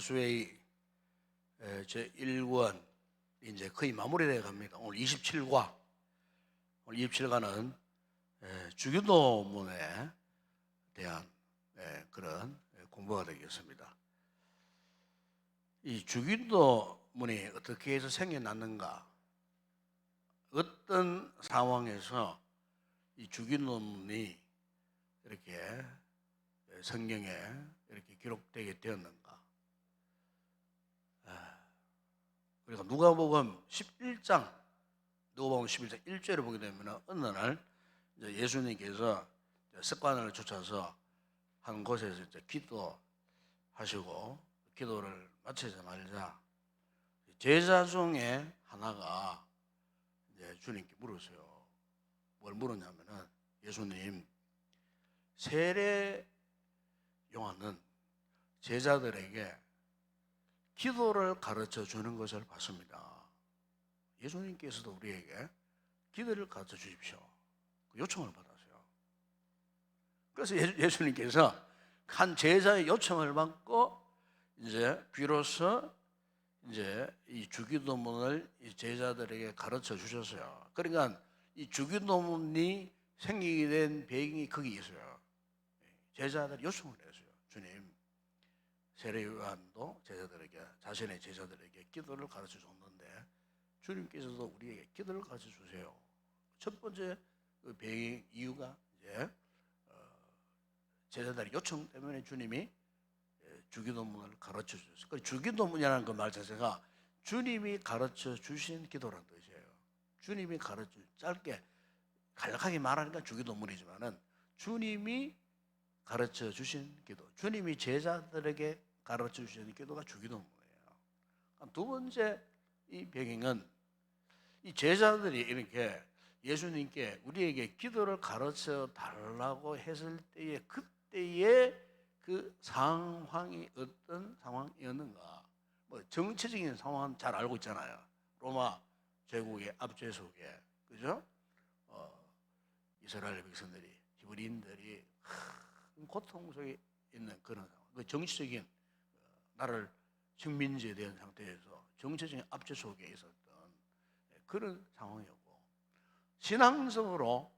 크로스웨이 제 1권 이제 거의 마무리되어 갑니다. 오늘 27과, 오늘 27과는 주기도문에 대한 그런 공부가 되겠습니다. 이 주기도문이 어떻게 해서 생겨났는가, 어떤 상황에서 이 주기도문이 이렇게 성경에 이렇게 기록되게 되었는가. 그러니까 누가복음 11장 1절을 보게 되면 어느 날 이제 예수님께서 습관을 쫓아서 한 곳에서 이제 기도하시고 기도를 마치자마자 제자 중에 하나가 이제 주님께 물었어요. 뭘 물었냐면은, 예수님, 세례 요한은 제자들에게 기도를 가르쳐 주는 것을 봤습니다. 예수님께서도 우리에게 기도를 가르쳐 주십시오, 그 요청을 받았어요. 그래서 예수님께서 한 제자의 요청을 받고 이제 비로소 이제 이 주기도문을 이 제자들에게 가르쳐 주셨어요. 그러니까 이 주기도문이 생기게 된 배경이 거기 있어요. 제자들이 요청을 했어요. 주님, 세례 요한도 제자들에게, 자신의 제자들에게 기도를 가르쳐 줬는데 주님께서도 우리에게 기도를 가르쳐 주세요. 첫 번째 그 배경 이유가 이제 제자들의 요청 때문에 주님이 주기도문을 가르쳐 주셨어요. 그 주기도문이라는 그 말 자체가 주님이 가르쳐 주신 기도라는 뜻이에요. 주님이 가르쳐, 짧게 간략하게 말하니까 주기도문이지만은 주님이 가르쳐 주신 기도, 주님이 제자들에게 가르쳐 주신 기도가 주기도문이에요. 두 번째 이 배경은 이 제자들이 이렇게 예수님께 우리에게 기도를 가르쳐 달라고 했을 때에 그때의 그 상황이 어떤 상황이었는가. 뭐 정치적인 상황은 잘 알고 있잖아요. 로마 제국의 압제 속에, 그죠? 이스라엘 백성들이, 히브리인들이 큰 고통 속에 있는 그런 상황. 그 정치적인 나라를 식민지에 대한 상태에서 정치적인 압제 속에 있었던 그런 상황이었고, 신앙적으로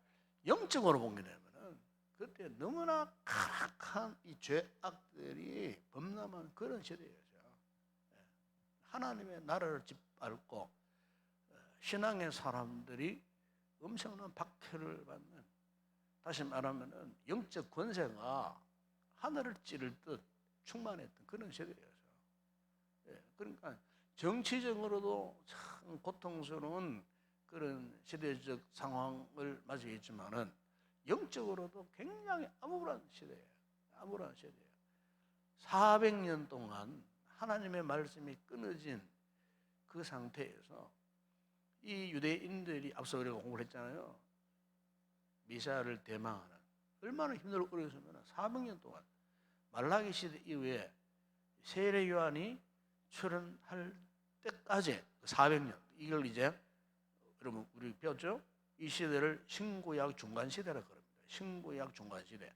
영적으로 보게 되면은 그때 너무나 가득한 이 죄악들이 범람한 그런 시대였죠. 하나님의 나라를 짓밟고 신앙의 사람들이 엄청난 박해를 받는, 다시 말하면은 영적 권세가 하늘을 찌를 듯 충만했던 그런 시대였어요. 그러니까 정치적으로도 참 고통스러운 그런 시대적 상황을 맞이했지만은 영적으로도 굉장히 암울한 시대예요. 암울한 시대예요. 400년 동안 하나님의 말씀이 끊어진 그 상태에서 이 유대인들이, 앞서 우리가 공부를 했잖아요. 메시아를 대망하는, 얼마나 힘들고 어려웠으면 400년 동안 말라기 시대 이후에 세례 요한이 출현할 때까지 400년, 이걸 이제 여러분 우리 배웠죠? 이 시대를 신구약 중간 시대라고 합니다. 신구약 중간 시대.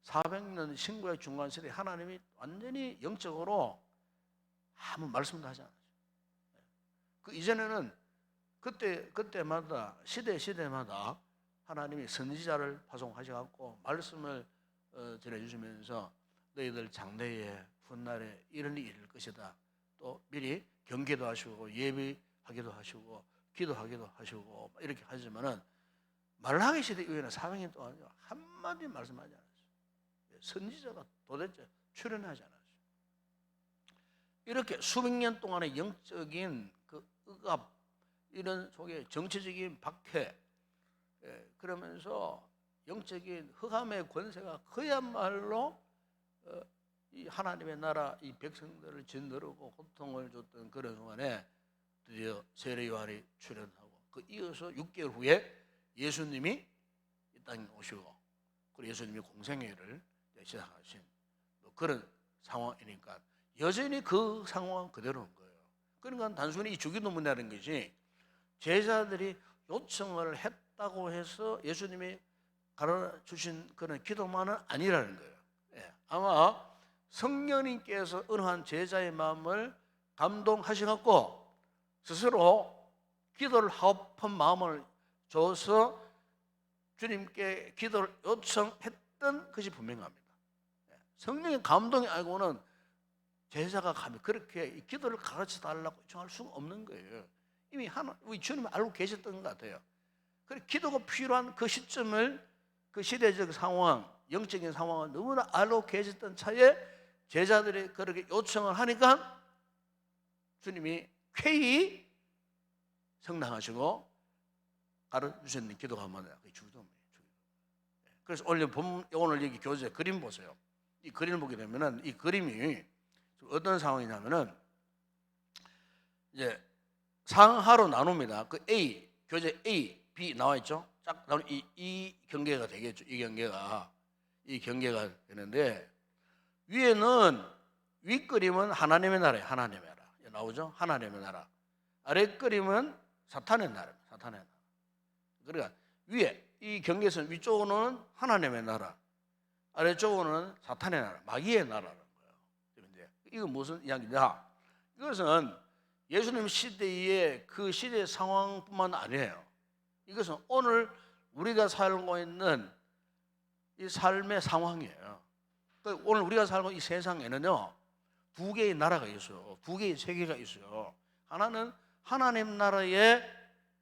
400년 신구약 중간 시대, 하나님이 완전히 영적으로 아무 말씀도 하지 않았죠. 그 이전에는 그때마다 시대마다 하나님이 선지자를 파송하셔갖고 말씀을 전해주시면서 너희들 장래에 훗날에 이런 일이 있을 것이다. 또 미리 경계도 하시고 예비하기도 하시고 기도하기도 하시고 이렇게 하지만은 말라기 시대 이후에는 400년 동안 한마디 말씀하지 않았어요. 선지자가 도대체 출연하지 않았어요. 이렇게 수백 년 동안의 영적인 그 억압, 이런 속에 정치적인 박해, 그러면서 영적인 흑암의 권세가 그야말로 이 하나님의 나라, 이 백성들을 짓누르고 고통을 줬던 그런 동안에 드디어 세례 요한이 출현하고, 그 이어서 6개월 후에 예수님이 이 땅에 오시고, 그리고 예수님이 공생애를 시작하신 그런 상황이니까 여전히 그 상황은 그대로인 거예요. 그러니까 단순히 이 주기도문이라는 것이 제자들이 요청을 했다고 해서 예수님이 가르쳐주신 그런 기도만은 아니라는 거예요. 아마 성령님께서 은한 제자의 마음을 감동하셔갖고 스스로 기도를 하고픈 마음을 줘서 주님께 기도를 요청했던 것이 분명합니다. 성령의 감동이 아니고는 제자가 감히 그렇게 기도를 가르쳐 달라고 요청할 수가 없는 거예요. 이미 우리 주님을 알고 계셨던 것 같아요. 그래서 기도가 필요한 그 시점을, 그 시대적 상황, 영적인 상황을 너무나 알고 계셨던 차에 제자들이 그렇게 요청을 하니까 주님이 쾌히 성당하시고 가르쳐주셨는 기도가 뭐냐? 그게 주기도입니다. 그래서 오늘 여기 교재 그림 보세요. 이 그림을 보게 되면은 이 그림이 어떤 상황이냐면은 이제 상하로 나눕니다. 그 A, 교재 A, B 나와 있죠? 쫙 나누 이 경계가 되겠죠. 이 경계가 되는데 위에는 위 그림은 하나님의 나라예요. 하나님의 나라 나오죠? 하나님의 나라. 아래 그림은 사탄의 나라입니다. 사탄의 나라. 그러니까 위에 이 경계선 위쪽은 하나님의 나라, 아래쪽은 사탄의 나라, 마귀의 나라라는 거예요. 이건 무슨 이야기냐? 이것은 예수님 시대의 그 시대의 상황뿐만 아니에요. 이것은 오늘 우리가 살고 있는 이 삶의 상황이에요. 오늘 우리가 살고 있는 이 세상에는요, 두 개의 나라가 있어요. 두 개의 세계가 있어요. 하나는 하나님 나라의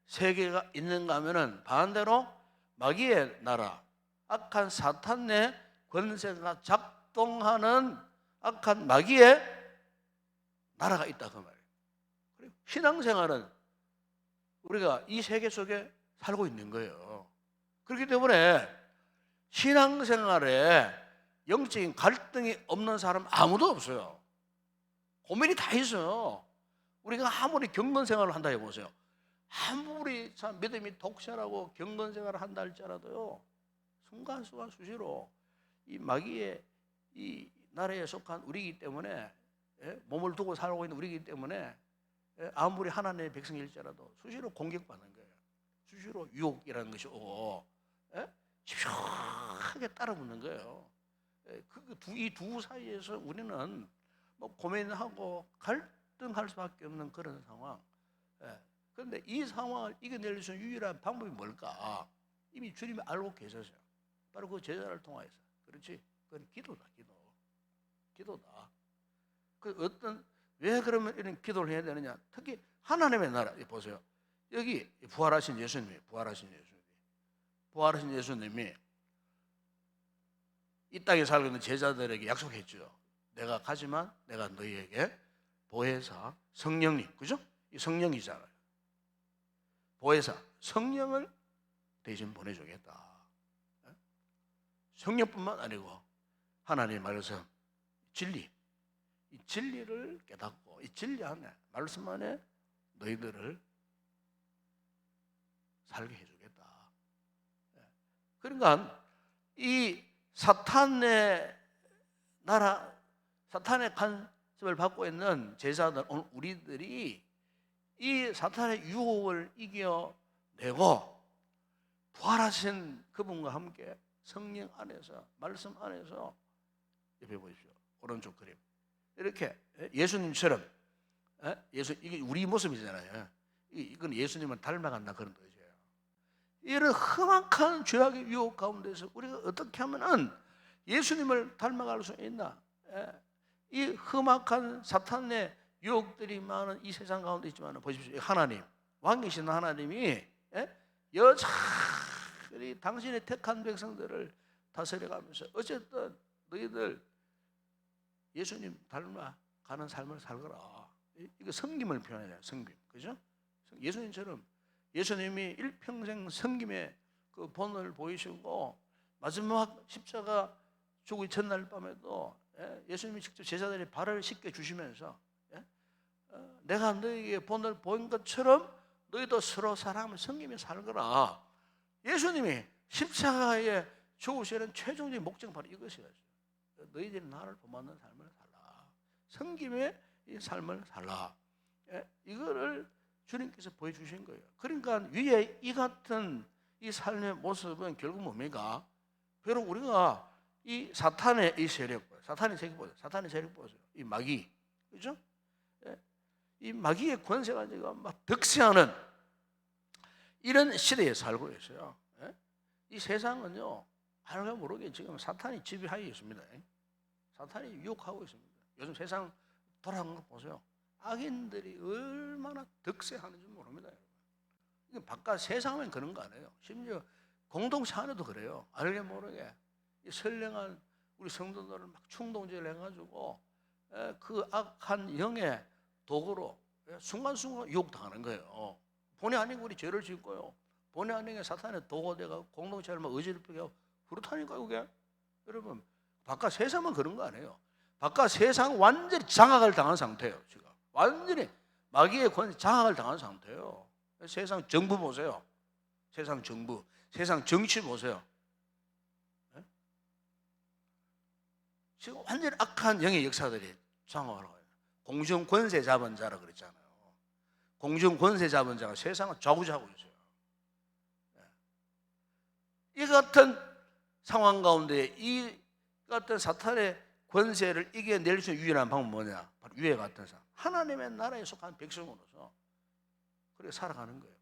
세계가 있는가 하면은 반대로 마귀의 나라, 악한 사탄의 권세가 작동하는 악한 마귀의 나라가 있다 그 말이에요. 그리고 신앙생활은 우리가 이 세계 속에 살고 있는 거예요. 그렇기 때문에 신앙생활에 영적인 갈등이 없는 사람 아무도 없어요. 고민이 다 있어요. 우리가 아무리 경건생활을 한다 해보세요. 아무리 참 믿음이 독실하고 경건생활을 한다 할지라도요, 순간순간 수시로 이 마귀의 이 나라에 속한 우리이기 때문에, 몸을 두고 살고 있는 우리이기 때문에 아무리 하나님의 백성일지라도 수시로 공격받는 거예요. 수시로 유혹이라는 것이 오고 집요하게 따라붙는 거예요. 이 두 사이에서 우리는 뭐 고민하고 갈등할 수밖에 없는 그런 상황. 그런데 이 상황을 이겨낼 수 있는 유일한 방법이 뭘까? 이미 주님이 알고 계셨어요. 바로 그 제자를 통하여서. 그렇지? 그건 기도다. 기도다. 왜 그러면 이런 기도를 해야 되느냐? 특히 하나님의 나라 보세요. 여기 부활하신 예수님이 이 땅에 살고 있는 제자들에게 약속했죠. 내가 가지만 내가 너희에게 보혜사 성령님, 그죠? 이 성령이잖아요. 보혜사 성령을 대신 보내주겠다. 성령뿐만 아니고 하나님 말씀 진리, 이 진리를 깨닫고 이 진리 안에 말씀 안에 너희들을 살게 해주겠다. 그러니까 이 사탄의 나라, 사탄의 간섭을 받고 있는 제자들, 우리들이 이 사탄의 유혹을 이겨내고 부활하신 그분과 함께 성령 안에서, 말씀 안에서, 옆에 보십시오. 오른쪽 그림. 이렇게 예수님처럼, 이게 우리 모습이잖아요. 이건 예수님을 닮아간다 그런 뜻이에요. 이런 험악한 죄악의 유혹 가운데서 우리가 어떻게 하면은 예수님을 닮아갈 수 있나? 이 험악한 사탄의 유혹들이 많은 이 세상 가운데 있지만 보십시오. 하나님, 왕이신 하나님이 여전히 당신의 택한 백성들을 다스려가면서 어쨌든 너희들 예수님 닮아가는 삶을 살거라. 이거 섬김을 표현해요. 섬김, 그죠? 예수님처럼 예수님이 일평생 섬김의 그 본을 보이시고 마지막 십자가 죽기 전날 밤에도 예수님이 직접 제자들의 발을 씻겨 주시면서 내가 너희에게 본을 보인 것처럼 너희도 서로 사람을 섬기며 살거라. 예수님이 십자가에 죽으시는 최종적인 목적은 바로 이것이었어요. 너희들이 나를 본받는 삶을 살라. 섬김의 이 삶을 살라. 이거를 주님께서 보여주신 거예요. 그러니까 위에 이 같은 이 삶의 모습은 결국 뭡니까? 비록 우리가 이 사탄의 이 세력, 사탄의 세력 보세요. 사탄의 세력 보세요. 이 마귀, 그죠? 예. 이 마귀의 권세가 지금 막 득세하는 이런 시대에 살고 있어요. 예? 이 세상은요, 알게 모르게 지금 사탄이 지배하고 있습니다. 사탄이 유혹하고 있습니다. 요즘 세상 돌아가는 거 보세요. 악인들이 얼마나 득세하는지 모릅니다. 이게 바깥 세상은 그런 거 아니에요. 심지어 공동체 안에도 그래요. 알게 모르게 이 선량한 우리 성도들을 막 충동질 해가지고 그 악한 영의 도구로 순간순간 유혹당하는 거예요. 본의 아니게 우리 죄를 짓고요. 본의 아니게 사탄의 도구가 돼가 공동체를 막 어지럽히게 하고 그렇다니까요. 그게 여러분 바깥 세상은 그런 거 아니에요. 바깥 세상 완전히 장악을 당한 상태예요. 지금 완전히 마귀의 권세 장악을 당한 상태예요. 세상 정부 보세요. 세상 정부, 세상 정치 보세요. 네? 지금 완전히 악한 영의 역사들이 장악을 하고 있어요. 공중 권세 잡은 자라 그랬잖아요. 공중 권세 잡은 자가 세상을 좌우지하고 있어요. 네. 이 같은 상황 가운데 이 같은 사탄의 권세를 이겨낼 수 있는 유일한 방법은 뭐냐? 바로 위에 같은 사람. 하나님의 나라에 속한 백성으로서 그렇게 살아가는 거예요.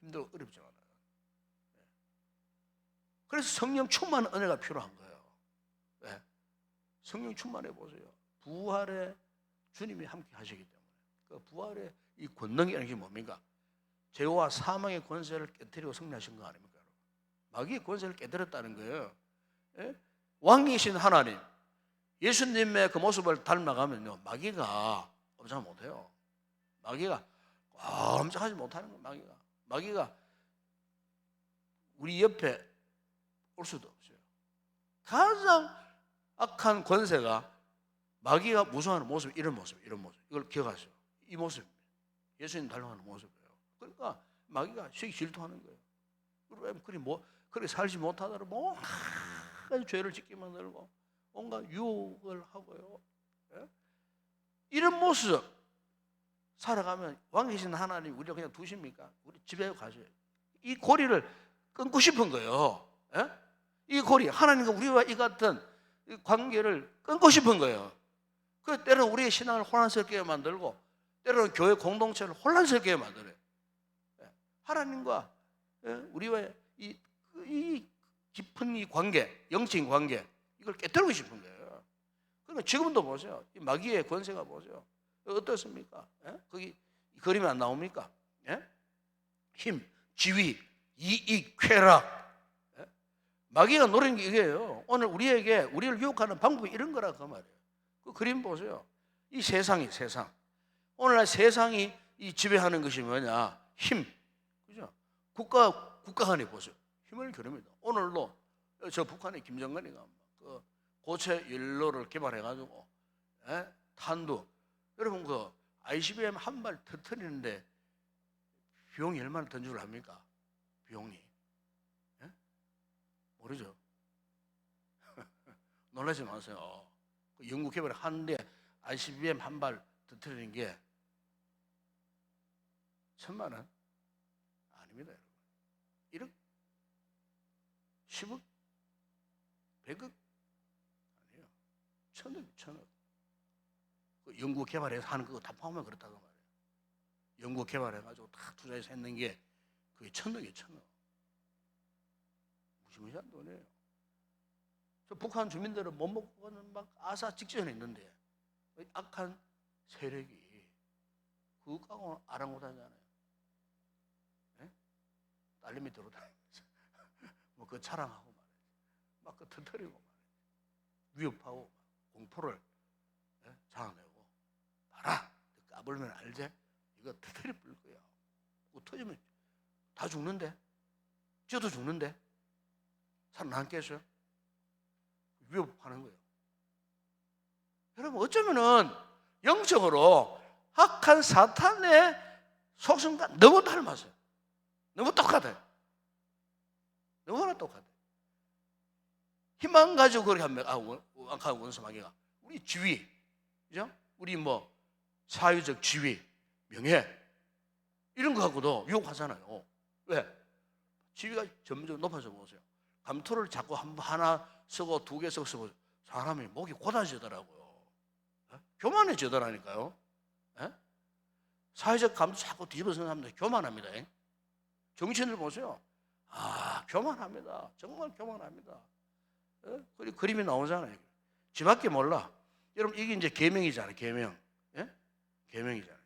힘들고 어렵지 않아요. 그래서 성령 충만 은혜가 필요한 거예요. 왜? 성령 충만해 보세요. 부활에 주님이 함께 하시기 때문에. 그 부활의 이 권능이라는 게 뭡니까? 죄와 사망의 권세를 깨뜨리고 승리하신 거 아닙니까? 마귀의 권세를 깨뜨렸다는 거예요. 예? 왕이신 하나님, 예수님의 그 모습을 닮아가면요, 마귀가 꼼짝 못해요. 마귀가 꼼짝하지 못하는 거예요. 마귀가 우리 옆에 올 수도 없어요. 가장 악한 권세가 마귀가 무서워하는 모습, 이런 모습. 이걸 기억하세요. 이 모습입니다. 예수님 닮아가는 모습이에요. 그러니까 마귀가 시기 질투하는 거예요. 그렇게 살지 못하더라도 뭐 죄를 짓게 만들고 온갖 유혹을 하고요. 예? 이런 모습 살아가면 왕이신 하나님 우리가 그냥 두십니까? 우리 집에 가셔요. 이 고리를 끊고 싶은 거예요. 예? 이 고리, 하나님과 우리와 이 같은 관계를 끊고 싶은 거예요. 그 때로는 우리의 신앙을 혼란스럽게 만들고 때로는 교회 공동체를 혼란스럽게 만들어요. 예? 하나님과 우리와의 이 깊은 이 관계, 영적인 관계, 이걸 깨뜨리고 싶은 거예요. 그러니까 지금도 보세요. 이 마귀의 권세가 보세요. 어떻습니까? 예? 거기 그림이 안 나옵니까? 예? 힘, 지위, 이익, 쾌락. 예? 마귀가 노리는 게 이게요. 오늘 우리에게 우리를 유혹하는 방법이 이런 거라 그 말이에요. 그 그림 보세요. 이 세상. 오늘날 세상이 이 지배하는 것이 뭐냐? 힘. 그죠? 국가 간에 보세요. 힘을 겨룹니다. 오늘도 저 북한의 김정은이가 그 고체 연료를 개발해가지고 탄두. 여러분 그 ICBM 한 발 터뜨리는데 비용이 얼마나 든 줄 압니까? 비용이 모르죠. 놀라지 마세요. 그 영국 개발을 하는데 ICBM 한 발 터뜨리는 게 1,000만 원 아닙니다, 여러분. 1억, 10억, 100억 아니에요. 1,000억. 그 연구 개발해서 하는 거 다 포함하면 그렇다고 말이에요. 연구 개발해가지고 다 투자해서 했는 게 그게 1,000억이에요. 무시무시한 돈이에요. 저 북한 주민들은 못 먹고는 막 아사 직전에 있는데 악한 세력이 그거하고는 아랑곳하잖아요. 네? 딸내미 들어다니면서 뭐 그 자랑하고 말이에요. 막 그 터뜨리고 말이에요. 위협하고 공포를 자아내고 봐라. 까불면 알지? 이거 터뜨려 버릴 거야. 그거 터지면 다 죽는데? 저도 죽는데? 살아남겠어요? 위협하는 거예요. 여러분 어쩌면은 영적으로 악한 사탄의 속성과 너무 닮았어요. 너무 똑같아요. 너무나 똑같아요. 힘만 가지고 그렇게 하면 악한 원수마귀가 우리 지위, 그죠? 우리 뭐 사회적 지위, 명예 이런 거 갖고도 유혹하잖아요. 왜? 지위가 점점 높아져 보세요. 감투를 자꾸 하나 쓰고 2개 쓰고 사람이 목이 곧아지더라고요. 교만해지더라니까요. 사회적 감도 자꾸 뒤집어쓰는 사람들 교만합니다. 정치인들 보세요. 교만합니다. 정말 교만합니다. 그리고 그림이 나오잖아요. 지밖에 몰라. 여러분 이게 이제 계명이잖아요. 계명. 계명이잖아요.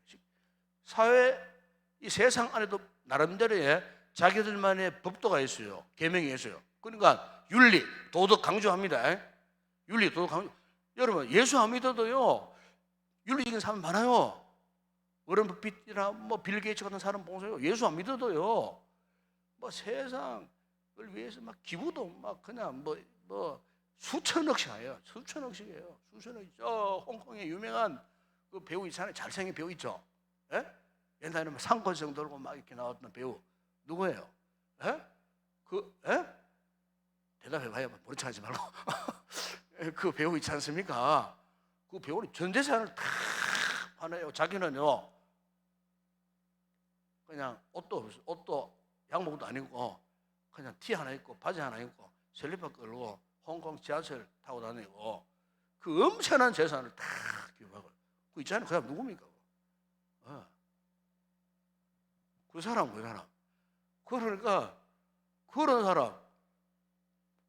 사회 이 세상 안에도 나름대로의 자기들만의 법도가 있어요. 계명이 있어요. 그러니까 윤리, 도덕 강조합니다. 윤리, 도덕 강조. 여러분 예수 안 믿어도요 윤리적인 사람 많아요. 워런 버핏이나 뭐 빌 게이츠 같은 사람 보세요. 예수 안 믿어도요 뭐 세상을 위해서 막 기부도 막 그냥 뭐 수천억씩 해요. 수천억씩이에요. 수천억. 저 홍콩의 유명한 그 배우 있잖아요. 잘생긴 배우 있죠. 옛날에 뭐 상권성 들고 막 이렇게 나왔던 배우 누구예요? 대답해봐요. 모른 척하지 말고. 그 배우 있지 않습니까? 그 배우는 전 재산을 다 파네요. 자기는요 그냥 옷도 양복도 안 입고 그냥 티 하나 입고 바지 하나 입고 슬리퍼 끌고 홍콩 지하철 타고 다니고 그 엄청난 재산을 다 기부하고 그 있잖아요. 그 사람 누굽니까? 그 사람. 그러니까 그런 사람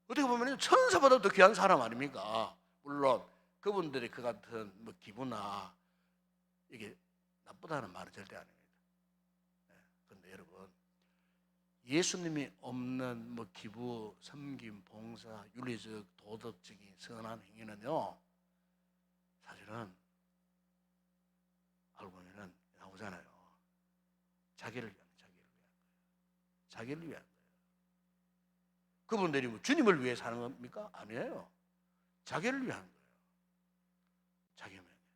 어떻게 보면 천사보다 더 귀한 사람 아닙니까? 물론 그분들이 그 같은 뭐 기부나 이게 나쁘다는 말은 절대 아닙니다. 그런데 여러분 예수님이 없는 뭐 기부, 섬김, 봉사, 윤리적, 도덕적인 선한 행위는요 사실은 알고 보면은 나오잖아요. 자기를 위한 거예요. 그분들이 뭐 주님을 위해 사는 겁니까? 아니에요. 자기를 위한 거예요. 자기를 위한 거예요.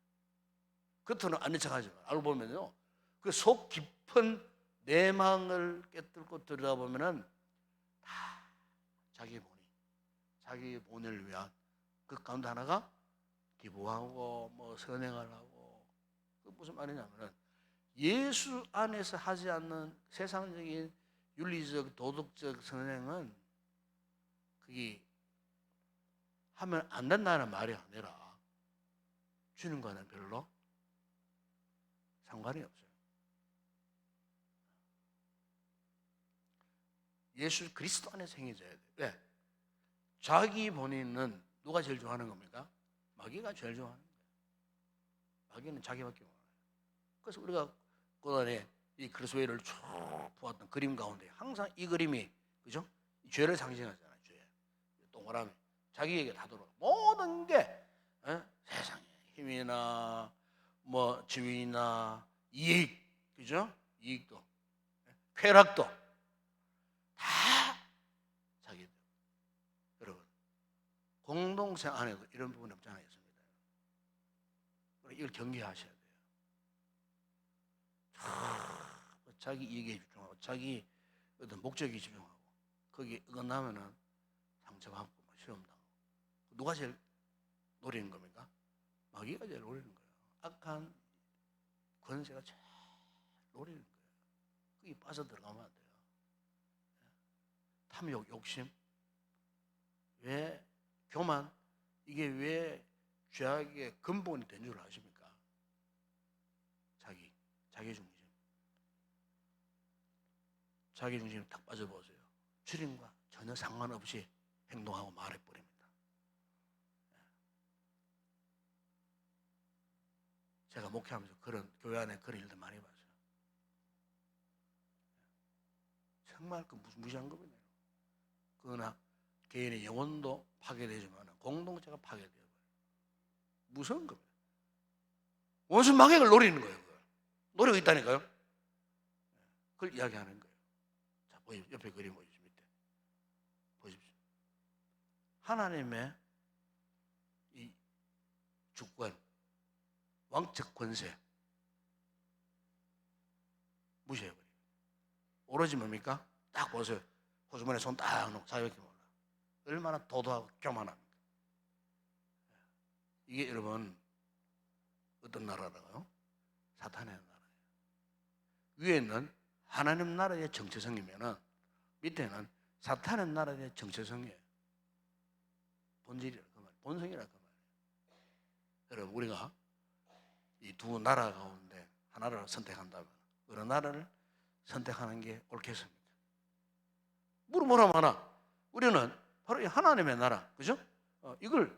겉으로는 아닌 척하지만 알고 보면요 그 속 깊은 내망을 깨뚫고 들여다보면은 다 자기 본의를 위한 그 가운데 하나가 기부하고 뭐 선행을 하고 그 무슨 말이냐면은 예수 안에서 하지 않는 세상적인 윤리적 도덕적 선행은 그게 하면 안 된다는 말이 아니라 주님과는 별로 상관이 없어요. 예수 그리스도 안에서 행해져야 돼요. 왜? 자기 본인은 누가 제일 좋아하는 겁니까? 마귀가 제일 좋아하는 거예요. 마귀는 자기밖에 몰라요. 그래서 우리가 그동안에 이 그리스도를 쭉 보았던 그림 가운데 항상 이 그림이 그죠? 죄를 상징하잖아요. 죄. 동그라미. 자기에게 다 돌아. 모든 게 세상에 힘이나 뭐 지위나 이익, 그죠? 이익도, 쾌락도 다 자기. 여러분 공동체 안에도 이런 부분이 없잖아요. 이걸 경계하셔야 돼요. 자기 이익에 집중하고 자기 어떤 목적에 집중하고 거기에 어긋나면은 상처받고 시험당하고 누가 제일 노리는 겁니까? 마귀가 제일 노리는 거예요. 악한 권세가 제일 노리는 거예요. 거기 빠져들어가면 안 돼요. 탐욕, 욕심, 왜 교만 이게 왜 죄악의 근본이 된 줄 아십니까? 자기 중심. 자기 중심에 딱 빠져보세요. 주님과 전혀 상관없이 행동하고 말해버립니다. 제가 목회하면서 그런 교회 안에 그런 일들 많이 봤어요. 정말 그 무시한 겁니다. 그러나 개인의 영혼도 파괴되지만 공동체가 파괴되어요. 무서운 겁니다. 원수 망액을 노리는 거예요. 그걸. 노리고 있다니까요. 그걸 이야기하는 거예요. 자, 옆에 그림 보십시오. 밑에 보십시오. 하나님의 이 주권, 왕적 권세 무시해버려요. 오로지 뭡니까? 딱 보세요. 호주머니에 손 딱 놓고 자유롭게 몰라. 얼마나 도도하고 교만합니까? 이게 여러분 어떤 나라라고요? 사탄의 나라예요. 위에는 하나님 나라의 정체성이면은 밑에는 사탄의 나라의 정체성이에요. 본질이라 그 말, 본성이라 그 말. 여러분 우리가 이 두 나라 가운데 하나를 선택한다면 어느 나라를 선택하는 게 옳겠습니까? 물어보라면 하나. 우리는 바로 이 하나님의 나라, 그죠? 이걸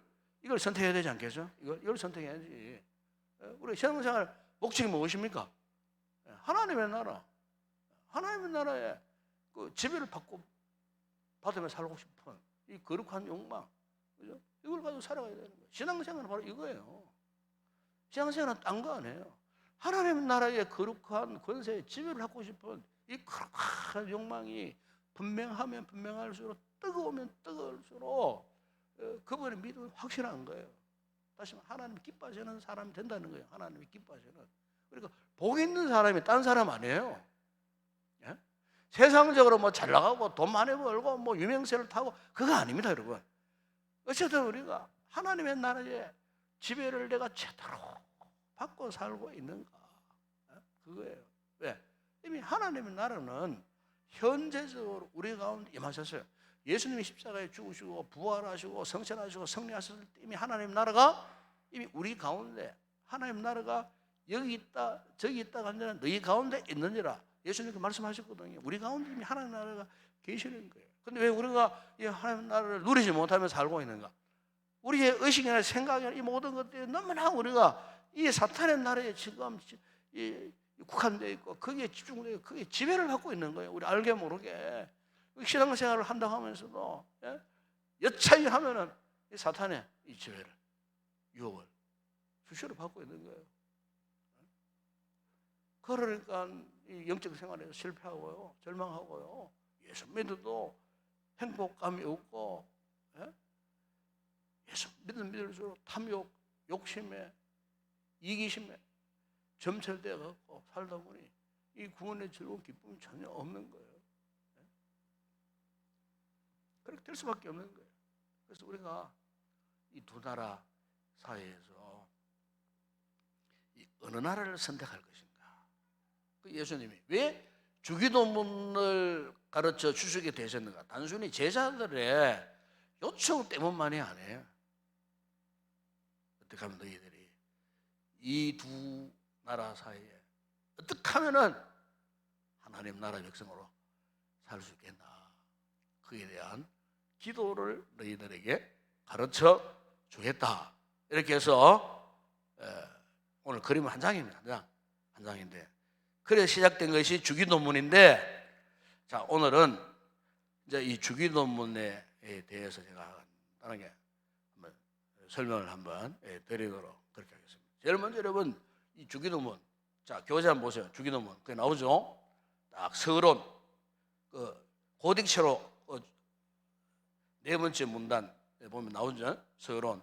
선택해야 되지 않겠죠? 이걸 선택해야지. 우리 신앙생활 목적이 무엇입니까? 하나님의 나라, 하나님의 나라에 그 지배를 받으며 살고 싶은 이 거룩한 욕망, 그죠? 이걸 가지고 살아가야 되는 거예요. 신앙생활은 바로 이거예요. 신앙생활은 딴 거 아니에요. 하나님 나라의 거룩한 권세에 지배를 하고 싶은 이 거룩한 욕망이 분명하면 분명할수록 뜨거우면 뜨거울수록 그분의 믿음이 확실한 거예요. 다시 말해 하나님 기뻐하시는 사람이 된다는 거예요. 하나님이 기뻐하시는. 그러니까 복 있는 사람이 딴 사람 아니에요. 예? 세상적으로 뭐 잘 나가고 돈 많이 벌고 뭐 유명세를 타고 그거 아닙니다, 여러분. 어쨌든 우리가 하나님의 나라에 지배를 내가 제대로 받고 살고 있는가? 그거예요. 왜? 이미 하나님의 나라는 현재적으로 우리 가운데 임하셨어요. 예수님이 십자가에 죽으시고 부활하시고 성천하시고 승리하셨을 때 이미 하나님 나라가 이미 우리 가운데 하나님 나라가 여기 있다 저기 있다가 아니라 너희 가운데 있느니라 예수님께 말씀하셨거든요. 우리 가운데 이미 하나님 나라가 계시는 거예요. 근데 왜 우리가 이 하나님 나라를 누리지 못하며 살고 있는가? 우리의 의식이나 생각이나 이 모든 것들이 너무나 우리가 이 사탄의 나라에 지금 국한되어 있고 거기에 집중되어 있고 거기에 지배를 받고 있는 거예요. 우리 알게 모르게 신앙생활을 한다고 하면서도 여차히 하면은 이 사탄의 이 지배를 유혹을 수시로 받고 있는 거예요. 그러니까 이 영적 생활에서 실패하고요, 절망하고요, 예수 믿어도 행복감이 없고, 예수 믿을수록 탐욕, 욕심에, 이기심에 점철되어 갖고 살다 보니 이 구원의 즐거운 기쁨이 전혀 없는 거예요. 그렇게 될 수밖에 없는 거예요. 그래서 우리가 이 두 나라 사이에서 이 어느 나라를 선택할 것인가? 그 예수님이 왜 주기도문을 가르쳐 주시게 되셨는가? 단순히 제자들의 요청 때문만이 아니에요. 어떻게 하면 너희들이 이 두 나라 사이에 어떻게 하면은 하나님 나라 백성으로 살 수 있겠나? 그에 대한 기도를 너희들에게 가르쳐 주겠다. 이렇게 해서 오늘 그림 한 장입니다. 한 장인데 그래서 시작된 것이 주기도문인데, 자 오늘은 이제 이 주기도문에 대해서 제가 간단하게 한번 설명을 한번 드리도록 그렇게 하겠습니다. 제일 먼저 여러분 이 주기도문, 자 교재 한번 보세요. 주기도문 그게 나오죠. 딱 서론 그 고딕체로 네 번째 문단 보면 나오죠. 서론.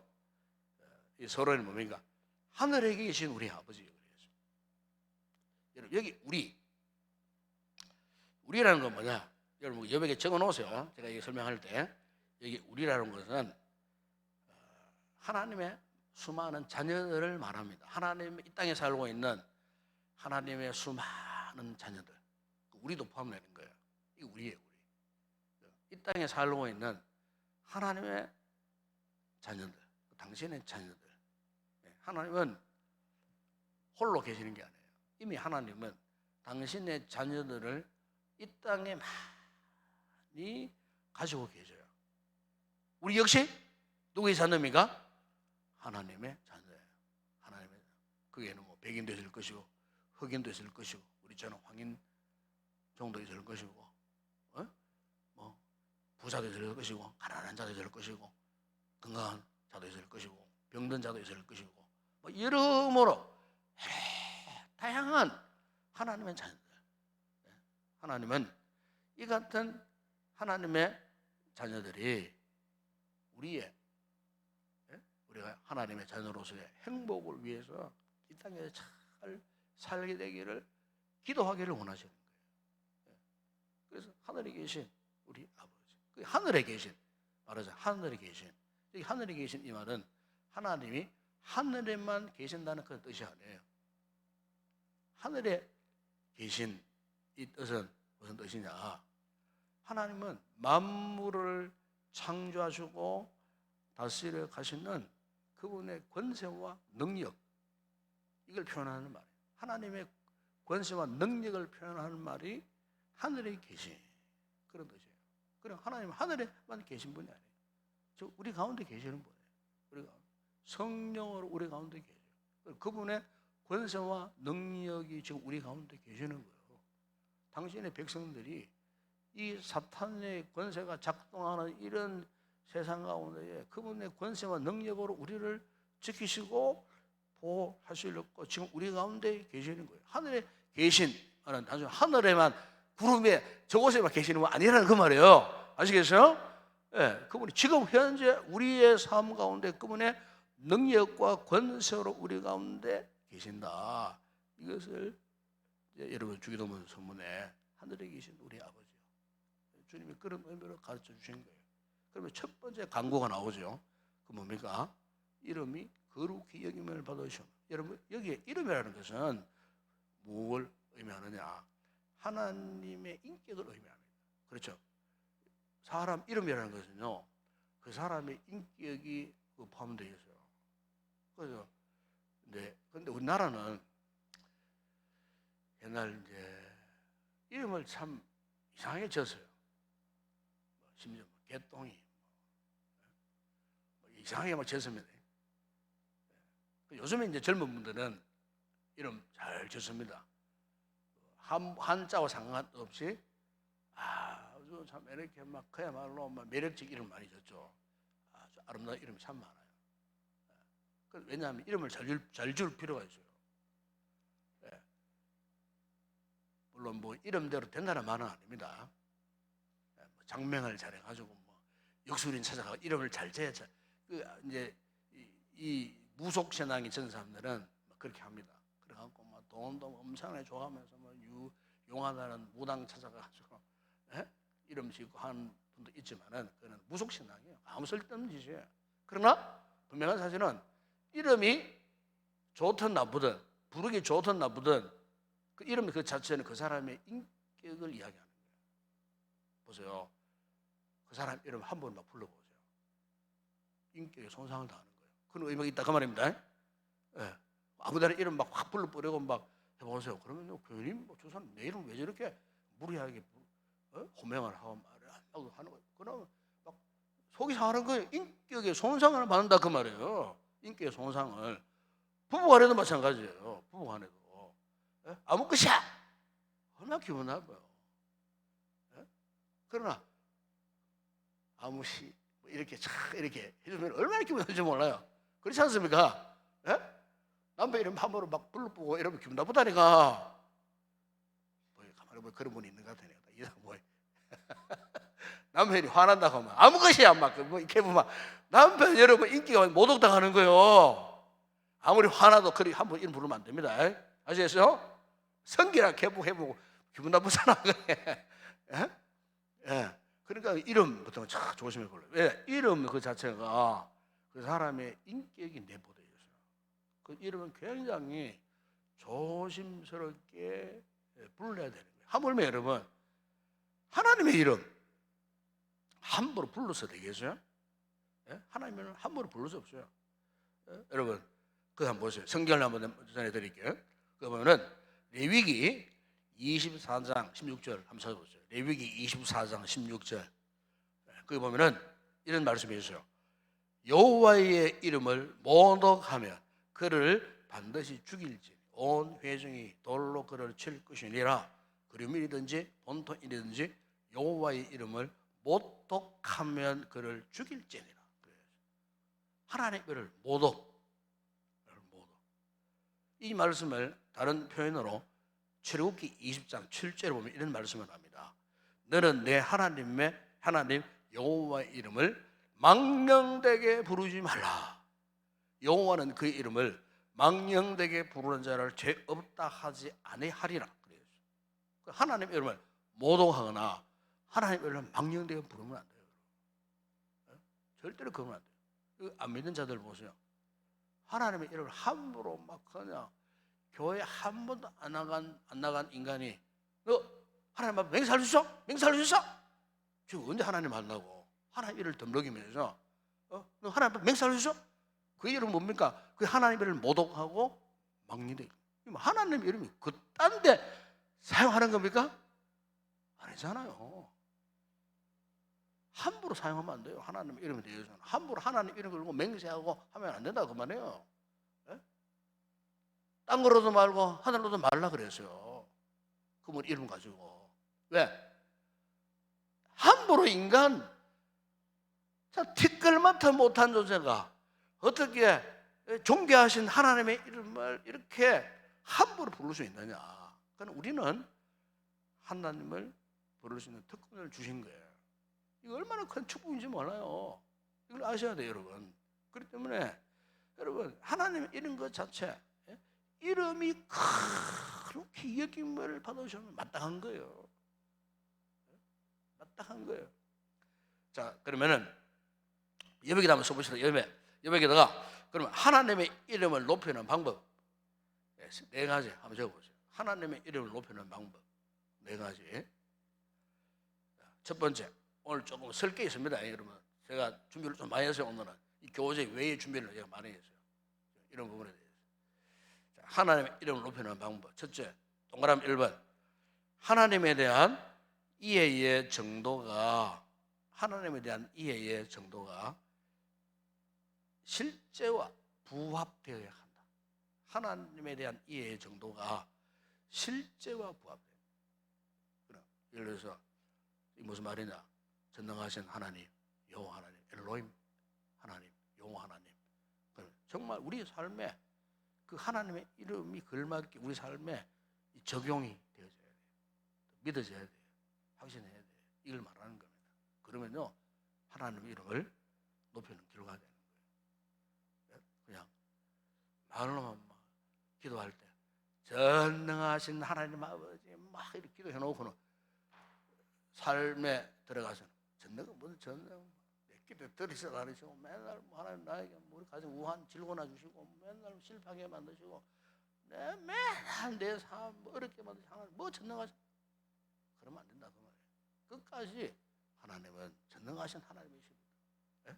이 서론이 뭡니까? 하늘에 계신 우리 아버지. 여러분 여기 우리라는 건 뭐냐? 여러분 여백에 적어 놓으세요. 제가 이게 설명할 때 여기 우리라는 것은 하나님의 수많은 자녀들을 말합니다. 하나님의 이 땅에 살고 있는 하나님의 수많은 자녀들, 우리도 포함되는 거예요. 이게 우리예요. 이 땅에 살고 있는 하나님의 자녀들, 당신의 자녀들. 하나님은 홀로 계시는 게 아니에요. 이미 하나님은 당신의 자녀들을 이 땅에 많이 가지고 계셔요. 우리 역시 누구의 자녀입니까? 하나님의 자녀예요. 하나님의 그게는 뭐 백인도 있을 것이고 흑인도 있을 것이고 우리처럼 황인 정도 있을 것이고 뭐 부자도 있을 것이고 가난한 자도 있을 것이고 건강한 자도 있을 것이고 병든 자도 있을 것이고 뭐 여러모로 다양한 하나님의 자녀들. 하나님은 이 같은 하나님의 자녀들이 우리가 하나님의 자녀로서의 행복을 위해서 이 땅에 잘 살게 되기를 기도하기를 원하시는 거예요. 그래서 하늘에 계신 우리 아버지, 하늘에 계신 말하자 하늘에 계신, 이 하늘에 계신 이 말은 하나님이 하늘에만 계신다는 그 뜻이 아니에요. 하늘에 계신 이 뜻은 무슨 뜻이냐? 하나님은 만물을 창조하시고 다스려 가시는 그분의 권세와 능력, 이걸 표현하는 말이에요. 하나님의 권세와 능력을 표현하는 말이 하늘에 계신 그런 뜻이에요. 그럼 하나님 하늘에만 계신 분이 아니에요. 저 우리 가운데 계시는 분이에요. 우리 가운데 성령으로 우리 가운데 계세요. 그분의 권세와 능력이 지금 우리 가운데 계시는 거예요. 당신의 백성들이 이 사탄의 권세가 작동하는 이런 세상 가운데에 그분의 권세와 능력으로 우리를 지키시고 보호하시려고 지금 우리 가운데 계시는 거예요. 하늘에 계신, 단순히 하늘에만 구름에 저곳에만 계시는 건 아니라는 그 말이에요. 아시겠어요? 예, 그분이 지금 현재 우리의 삶 가운데 그분의 능력과 권세로 우리 가운데 계신다. 이것을 여러분 주기도문 선문에 하늘에 계신 우리 아버지, 주님이 그런 의미로 가르쳐 주신 거예요. 그러면 첫 번째 간구가 나오죠. 그 뭡니까? 이름이 거룩히 여김을 받으시오. 여러분 여기에 이름이라는 것은 무엇을 의미하느냐? 하나님의 인격을 의미합니다. 그렇죠? 사람 이름이라는 것은요, 그 사람의 인격이 포함되어 있어요. 그래서 근데 우리나라는 옛날 이제 이름을 참 이상하게 지었어요. 심지어 개똥이 이상하게 막 지었습니다. 요즘에 이제 젊은 분들은 이름 잘 지었습니다. 한자와 상관없이 아주 참 이렇게 막 그야말로 막 매력적 이름 많이 졌죠. 아주 아름다운 이름이 참 많아요. 왜냐하면 이름을 잘 줄 필요가 있어요. 물론 뭐 이름대로 된다는 말은 아닙니다. 장명을 잘해가지고 뭐 역술인 찾아가 이름을 잘 지어야 이제 이 무속 신앙이 전 사람들은 그렇게 합니다. 그래갖고 막 돈도 엄청나게 좋아하면서 뭐 용하다는 무당 찾아가지고 이름 짓고 하는 분도 있지만은 그는 무속 신앙이에요. 아무 쓸데없는 짓이에요. 그러나 분명한 사실은 이름이 좋든 나쁘든 부르기 좋든 나쁘든 그 이름 그 자체는 그 사람의 인격을 이야기하는 거예요. 보세요. 그 사람 이름 한 번 막 불러보세요. 인격에 손상을 당하는 거예요. 그런 의미가 있다 그 말입니다. 예. 아무데나 이름 막 확 불러버리고 막 해보세요. 그러면 괜히 저 사람 내 이름 왜 저렇게 무리하게 호명을 하고 말을 하고 하는 거예요. 그러면 막 속이 상하는 거예요. 인격에 손상을 받는다 그 말이에요. 인격의 손상을. 부부간에도 마찬가지예요. 부부간에도. 아무 것이야. 얼마나 기분 나빠요. 그러나 아무시 이렇게 이렇게 해주면 얼마나 기분 나쁜지 몰라요. 그렇지 않습니까? 남편 이름 함부로 막 불러보고 이러면 기분 나쁘다니까. 가만히 보면 그런 분이 있는 것 같으니까 이상 뭐해. 남편이 화난다고 하면 아무 것이야 막 뭐 이렇게 보면 남편 여러분 인기가 모독당하는 거예요. 아무리 화나도 그리 한번 이름 부르면 안 됩니다. 아시겠어요? 성기랑 개복해보고 기분 나쁘잖아. 예. 그러니까 이름부터 참 조심해 볼래요. 왜? 이름 그 자체가 그 사람의 인격이 내포되어 있어요. 그 이름은 굉장히 조심스럽게 불러야 되는 거예요. 하물며 여러분 하나님의 이름 함부로 불러서 되겠어요? 하나님은 함부로 불러 수 없어요. 여러분 그거 한번 보세요. 성경을 한번 전해드릴게요. 그거 보면은 레위기 24장 16절 한번 찾아보세요. 레위기 24장 16절. 거기 보면은 이런 말씀이 있어요. 여호와의 이름을 모독하면 그를 반드시 죽일지 온 회중이 돌로 그를 칠 것이니라. 그림이든지 본토이든지 여호와의 이름을 모독하면 그를 죽일지니라. 하나님의 이름을 모독. 이 말씀을 다른 표현으로 출애굽기 20장 7절에 보면 이런 말씀을 합니다. 너는 내 하나님 여호와의 이름을 망령되게 부르지 말라. 여호와는 그의 이름을 망령되게 부르는 자를 죄 없다 하지 아니하리라. 하나님 이름을 모독하거나 하나님 이름을 망령되게 부르면 안 돼요. 절대로 그러면 안 돼요. 안 믿는 자들 보세요. 하나님의 이름을 함부로 막 그냥 교회 한 번도 안 나간 인간이 너 하나님 앞에 맹세할 수 있어? 맹세할 수 있어? 지금 언제 하나님 만나고 하나님 이름을 덤럭이면서 너 하나님 앞에 맹세할 수 있어? 그 이름 뭡니까? 그 하나님 이름을 모독하고 막리다. 하나님 이름이 그딴데 사용하는 겁니까? 아니잖아요. 함부로 사용하면 안 돼요. 하나님 이름에 대해서는 함부로 하나님 이름 걸고 맹세하고 하면 안 된다 그 말이에요. 예? 딴 거로도 말고 하늘로도 말라 그랬어요. 그분 이름 가지고. 왜? 함부로 인간, 자, 티끌마터 못한 존재가 어떻게 존귀하신 하나님의 이름을 이렇게 함부로 부를 수 있느냐. 그러니까 우리는 하나님을 부를 수 있는 특권을 주신 거예요. 이거 얼마나 큰 축복인지 몰라요. 이걸 아셔야 돼요, 여러분. 그렇기 때문에 여러분, 하나님의 이런 것 자체, 이름이 그렇게 여김을 받으시면 마땅한 거예요. 마땅한 거예요. 자, 그러면은 여백에다 한번 써보시다. 여백에다가 그러면 하나님의 이름을 높이는 방법 네 가지 한번 적어보세요. 하나님의 이름을 높이는 방법 네 가지. 첫 번째, 오늘 조금 설 게 있습니다. 여러분, 제가 준비를 좀 많이 했어요. 오늘은 이 교재 외에 준비를 제가 많이 했어요. 이런 부분에 대해서. 자, 하나님의 이름을 높이는 방법. 첫째, 동그라미 1번. 하나님에 대한 이해의 정도가 실제와 부합되어야 한다. 하나님에 대한 이해의 정도가 실제와 부합돼요. 예를 들어서 이 무슨 말이냐? 전능하신 하나님, 여호와 하나님, 엘로힘 하나님, 여호와 하나님. 정말 우리 삶에 그 하나님의 이름이 걸맞게 우리 삶에 적용이 되어져야 돼요. 믿어져야 돼요. 확신해야 돼요. 이걸 말하는 겁니다. 그러면요, 하나님의 이름을 높이는 결과가 되는 거예요. 그냥 말로만 막 기도할 때 전능하신 하나님 아버지 막 이렇게 기도해 놓고는 삶에 들어가서는 전능은 무슨 전능, 내 기도 들으시다 않으시고 맨날 하나님 나에게 우리 가정 우한 질고나 주시고 맨날 실패하게 만드시고 맨날 내 삶 어렵게 만드시고 하나님 뭐 전능하신, 그러면 안 된다 그 말이에요. 끝까지 하나님은 전능하신 하나님이십니다. 예?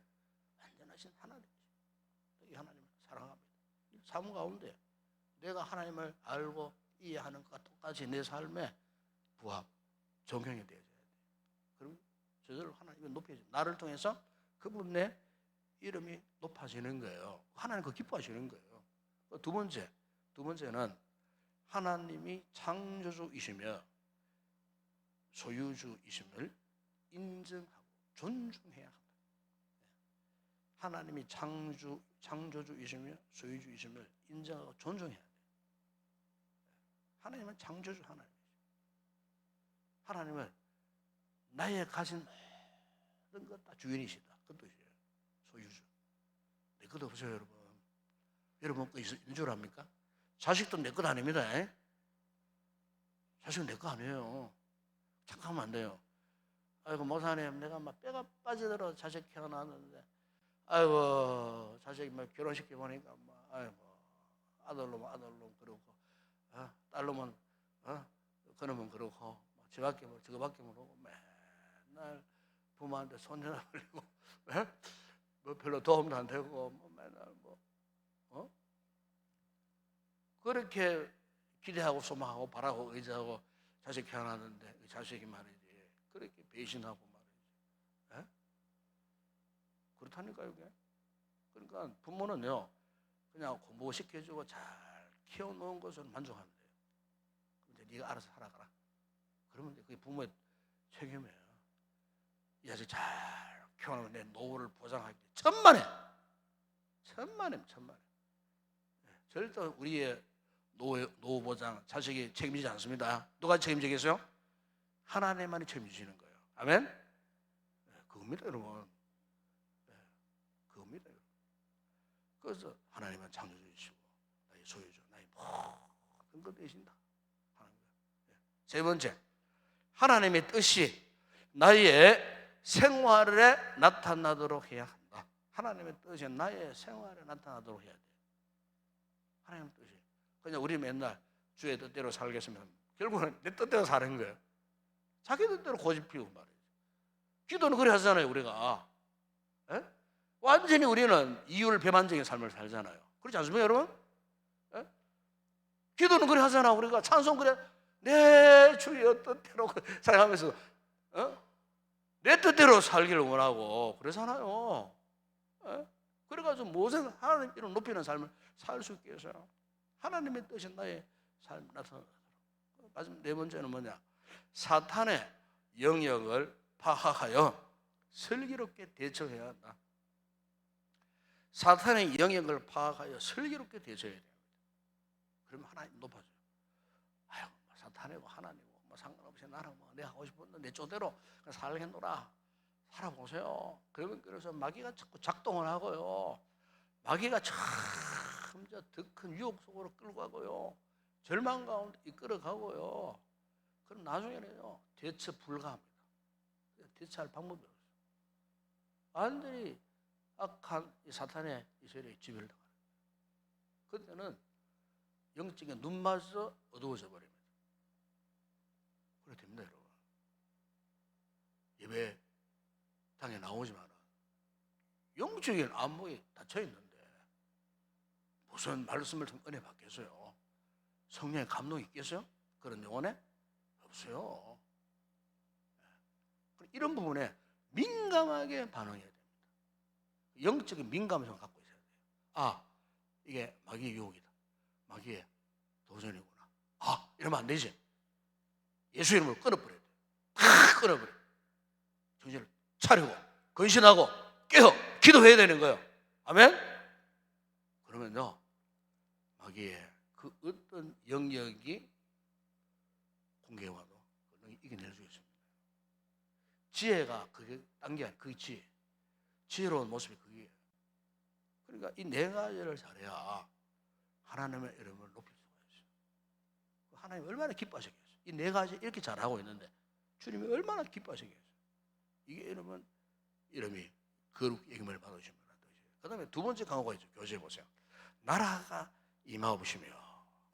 완전하신 하나님이십니다. 이 하나님을 사랑합니다. 삶 가운데 내가 하나님을 알고 이해하는 것과 똑같이 내 삶에 부합, 적용이 되어져야 돼요. 그럼 저절로 하나님이 높여져요. 나를 통해서 그분의 이름이 높아지는 거예요. 하나님 그 기뻐하시는 거예요. 두 번째는 하나님이 창조주이시며 소유주이심을 인정하고 존중해야 합니다. 하나님이 창조주이시며 소유주이심을 인정하고 존중해야 돼요. 하나님은 창조주 하나님이죠. 하나님은 나의 가진 모든 것 다 주인이시다. 그 뜻이에요. 소유주. 내 것 없어요, 여러분. 여러분 거 있는 줄 압니까? 자식도 내 것 아닙니다. 자식은 내 거 아니에요. 잠깐만 안 돼요. 아이고 목사님, 내가 막 뼈가 빠지도록 자식 키워놨는데, 아이고 자식 막 결혼시켜 보니까 막 아이고 아들놈 그러고, 딸놈은 그놈은 그러고, 저밖에 모르고 맨날 부모한테 손해나 버리고, 뭐 별로 도움도 안 되고, 뭐 맨날 그렇게 기대하고 소망하고 바라고 의지하고 자식 키워놨는데 그 자식이 말이지 그렇게 배신하고 말이지. 그렇다니까요. 이게. 그러니까 부모는요, 그냥 공부시켜주고 잘 키워놓은 것을 만족하면 돼요. 그럼 이제 네가 알아서 살아가라. 그러면 이제 그게 부모의 책임이에요. 이 자식 잘 키워놓으면 내 노후를 보장하기 천만에. 절대 우리의 노후 보장 자식이 책임지지 않습니다. 누가 책임지겠어요? 하나님만이 책임지시는 거예요. 아멘? 그겁니다, 여러분. 그겁니다, 여러분. 그래서 하나님은 창조주이시고 나의 소유주, 나의 모든 것 되신다. 세 번째, 하나님의 뜻이 나의 생활에 나타나도록 해야 한다. 하나님의 뜻이 나의 생활에 나타나도록 해야 돼. 하나님의 뜻이. 그냥 우리 맨날 주의 뜻대로 살겠으면 결국은 내 뜻대로 사는 거예요. 자기 뜻대로 고집 피우고 말이에요. 기도는 그래 하잖아요, 우리가. 완전히 우리는 이율 배반적인 삶을 살잖아요. 그렇지 않습니까, 여러분? 예? 기도는 그래 하잖아. 우리가 찬송 그래, 내 주여 뜻대로 살아가면서 내 뜻대로 살기를 원하고 그러잖아요. 예? 그래가지고 무엇을 하나님 이름 높이는 삶을 살 수 있겠어요? 하나님의 뜻이 나의 삶 나타나. 마지막 네 번째는 뭐냐? 사탄의 영역을 파악하여 슬기롭게 대처해야 한다. 사탄의 영역을 파악하여 슬기롭게 대처해야 돼요. 그러면 하나님 높아져요. 아유, 사탄이고 하나님이고 뭐 상관없이 나는 뭐 내가 하고 싶은 내 쪼대로 살겠노라. 살아보세요. 그러면 그래서 마귀가 자꾸 작동을 하고요. 마귀가 참 더 큰 유혹 속으로 끌고 가고요. 절망 가운데 이끌어 가고요. 그럼 나중에는요 대처 불가합니다. 대처할 방법이 없어요. 완전히 악한 이 사탄의 이 세력에 지배를 당하는 거예요. 그때는 영적인 눈마저 어두워져 버립니다. 그래 됩니다, 여러분. 예배 당에 나오지만 영적인 안목이 닫혀 있는데 무슨 말씀을 통해 은혜 받겠어요? 성령의 감동이 있겠어요? 그런 영혼에 없어요. 이런 부분에 민감하게 반응해야 됩니다. 영적인 민감성을 갖고 있어야 돼요. 아, 이게 마귀의 유혹이다. 마귀의 도전이구나. 아, 이러면 안 되지. 예수 이름으로 끊어버려야 돼요. 팍 끊어버려. 정신을 차리고 근신하고 깨어 기도해야 되는 거예요. 아멘? 그러면요 마귀의 그 어떤 영역이 공격에 와도 이겨낼 수 있습니다. 지혜가 그게 딴 게 아니에요. 그게 지혜. 지혜로운 모습이 그게. 그러니까 이 네 가지를 잘해야 하나님의 이름을 높일 수가 있어요. 하나님 얼마나 기뻐하시겠어요. 이 네 가지 이렇게 잘하고 있는데 주님이 얼마나 기뻐하시겠어요. 이게 이름이 거룩 여김을 받으시면 안 되죠. 그 다음에 두 번째 강호가 있죠. 교재에 보세요. 나라가 임하옵시며.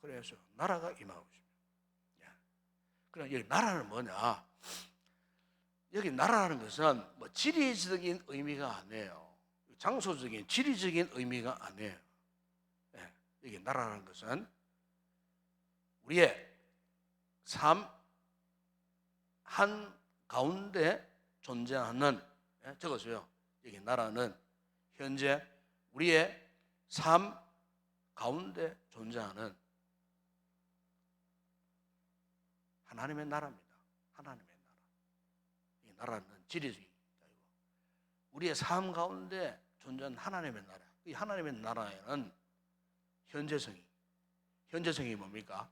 그래서 나라가 임하옵시며. 그럼 여기 나라는 뭐냐? 여기 나라라는 것은 뭐 지리적인 의미가 아니에요. 장소적인 지리적인 의미가 아니에요. 여기 나라라는 것은 우리의 삶 한 가운데 존재하는, 적어서요. 여기 나라는 현재 우리의 삶 가운데 존재하는 하나님의 나라입니다. 하나님의 나라. 이 나라는 지리적인 자이고 우리의 삶 가운데 존재하는 하나님의 나라. 이 하나님의 나라에는 현재성이 뭡니까?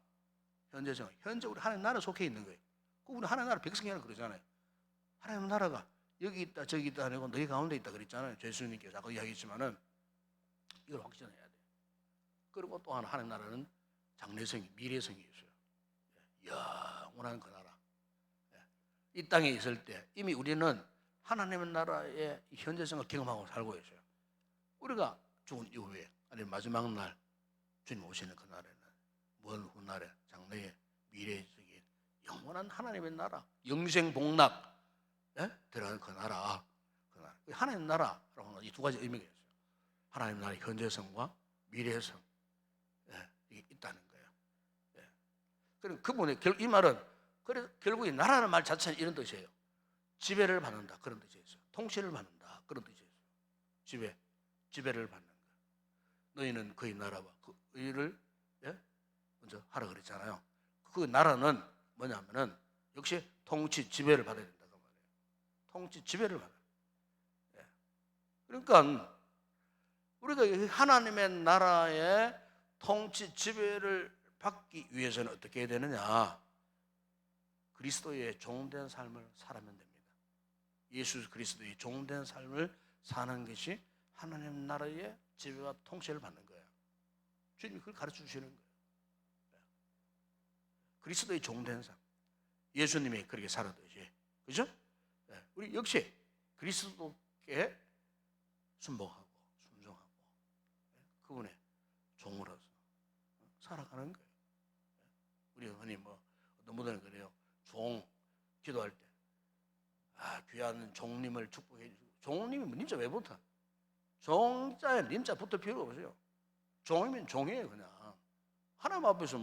현재성. 현재 우리 하나님 나라 속해 있는 거예요. 우리 하나님 나라 백성이라고 그러잖아요. 하나님 나라가 여기 있다 저기 있다 아니고 너희 가운데 있다 그랬잖아요. 예수님께서 자꾸 이야기했지만은 이걸 확신해야 돼요. 그리고 또 하나님 나라는 장래성이 미래성이 있어요. 영원한 그 나라. 이 땅에 있을 때 이미 우리는 하나님의 나라의 현재성을 경험하고 살고 있어요. 우리가 죽은 이후에 아니면 마지막 날 주님 오시는 그 날에는 먼 훗날에 장래의 미래적인 영원한 하나님의 나라, 영생복락 들어가는 그 나라, 하나님 나라라고 하는 이 두 가지 의미가 있어요. 하나님 나라의 현재성과 미래성 이게 있다는 거예요. 그럼 그분의 이 말은 그래서 결국 이 나라는 말 자체는 이런 뜻이에요. 지배를 받는다 그런 뜻이 있어요. 통치를 받는다 그런 뜻이 있어요. 지배를 받는 거예요. 너희는 그의 나라와 그 의를 먼저 하라 그랬잖아요. 그 나라는 뭐냐면은 역시 통치 지배를 받아야 된다고 말해요. 통치 지배를 받아요. 그러니까 우리가 하나님의 나라의 통치 지배를 받기 위해서는 어떻게 해야 되느냐? 그리스도의 종된 삶을 살아면 됩니다. 예수 그리스도의 종된 삶을 사는 것이 하나님 나라의 지배와 통치를 받는 거예요. 주님이 그걸 가르쳐 주시는 거예요. 그리스도의 종된 삶. 예수님이 그렇게 살았듯이. 그죠? 우리 역시 그리스도께 순복하고 순종하고 그분의 종으로서 살아가는 거예요. 우리 흔히 어떤 분들은 그래요. 종 기도할 때 귀한 종님을 축복해 주시고 종님이 님자 왜 못하? 종자에 님자 붙을 필요 없어요. 종이면 종이에요. 그냥 하나님 앞에서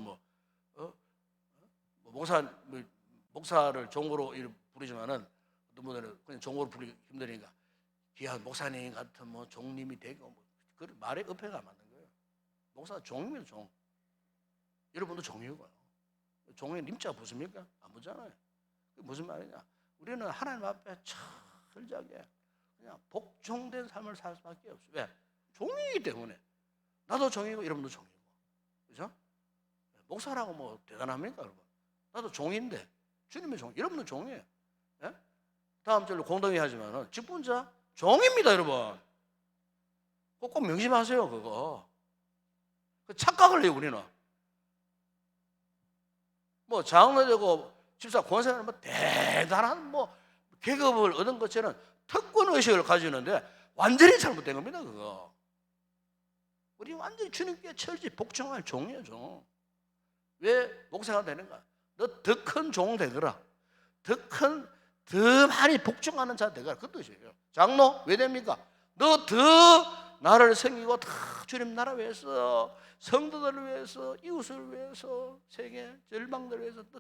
목사를 종으로 부르지만은 어떤 분들은 그냥 종으로 부르기 힘드니까 귀한 목사님 같은 종님이 되고 그 말에 어폐가 맞는 거예요. 목사 종이면 종. 여러분도 종이고요. 종에 님자 붙습니까? 안 붙잖아요. 그게 무슨 말이냐? 우리는 하나님 앞에 철저하게 그냥 복종된 삶을 살 수밖에 없어요. 왜? 종이기 때문에. 나도 종이고 여러분도 종이고. 그죠? 목사라고 대단합니까, 여러분? 나도 종인데 주님의 종, 여러분도 종이에요. 예? 다음 절로 공동의 하지만은 직분자 종입니다, 여러분. 꼭 명심하세요, 그거. 착각을 해요, 우리는. 장로되고 집사 권사는 대단한 계급을 얻은 것처럼 특권 의식을 가지는데 완전히 잘못된 겁니다, 그거. 우리 완전히 주님께 철저히 복종할 종이에요, 종. 왜 목사가 되는가? 너 더 큰 종 되거라. 더 많이 복종하는 자 되거라. 그 뜻이에요. 장로 왜 됩니까? 너 더 나를 섬기고 더 주님 나라 위해서, 성도들을 위해서, 이웃을 위해서, 세계 절망들을 위해서 더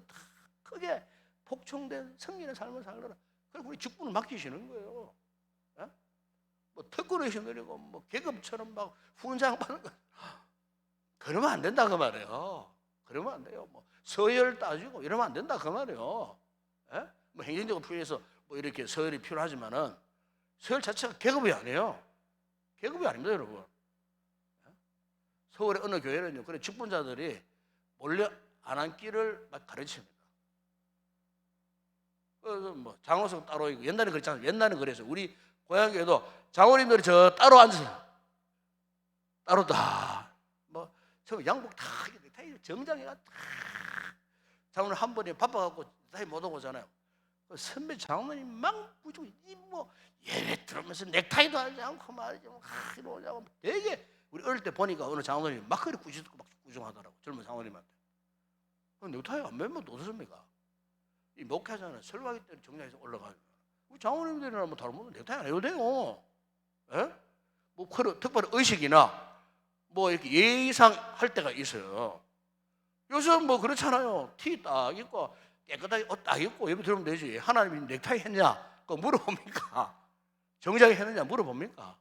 크게 복종된 성인의 삶을 살거라. 그리고 우리 직분을 맡기시는 거예요. 예? 특권의식 누리고 계급처럼 훈장 받는 거 그러면 안 된다 그 말이에요. 그러면 안 돼요. 서열 따지고 이러면 안 된다 그 말이에요. 예? 행정적으로 표현해서 이렇게 서열이 필요하지만은 서열 자체가 계급이 아니에요. 계급이 아닙니다, 여러분. 예? 서울의 어느 교회는요, 그래 직분자들이 몰래 안 앉기를 막 가르칩니다. 그래서 장로석 따로 있고 옛날에 그랬잖아요. 옛날에 그래서 우리 고향교회도 장로님들이 저 따로 앉으세요. 따로 다 양복 다 정장해가 다 장로님 한 번에 바빠갖고 다 못 오잖아요. 선배 장로님 막 부주고 예배 들으면서 넥타이도 하지 않고 말이지 이러자고 되게 우리 어릴 때 보니까 어느 장로님 막 그렇게 꾸짖고 막 꾸중하더라고. 젊은 장로님한테. 넥타이 안 매면 어떻습니까? 이 목회자는 설교하기 때문에 정장에서 올라가요. 우리 장로님들이나 다른 넥타이 안 해도 돼요. 예? 특별한 의식이나 이렇게 예의상 할 때가 있어요. 요즘 그렇잖아요. 티 딱 입고 깨끗하게 옷 딱 입고 예배 들으면 되지. 하나님이 넥타이 했냐? 그거 물어봅니까? 정장이 했느냐? 물어봅니까?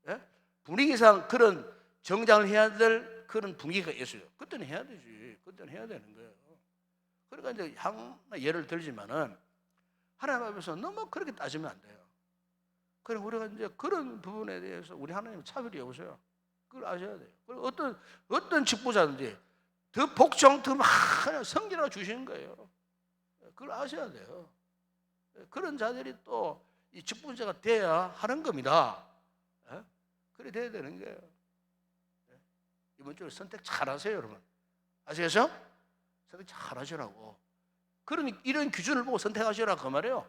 예? 분위기상 그런 정장을 해야 될 그런 분위기가 있어요. 그때는 해야 되지. 그때는 해야 되는 거예요. 그러니까 이제 예를 들지만은 하나님 앞에서 너무 그렇게 따지면 안 돼요. 그럼 우리가 이제 그런 부분에 대해서 우리 하나님 차별이 없어요. 그걸 아셔야 돼요. 그리고 어떤 직부자든지 더 복종, 더 많은 성기라고 주시는 거예요. 그걸 아셔야 돼요. 그런 자들이 또 이 직분자가 돼야 하는 겁니다. 그래 돼야 되는 거예요. 이번 주에 선택 잘 하세요, 여러분. 아시겠어요? 선택 잘 하시라고. 그러니 이런 기준을 보고 선택하시라 그 말이에요.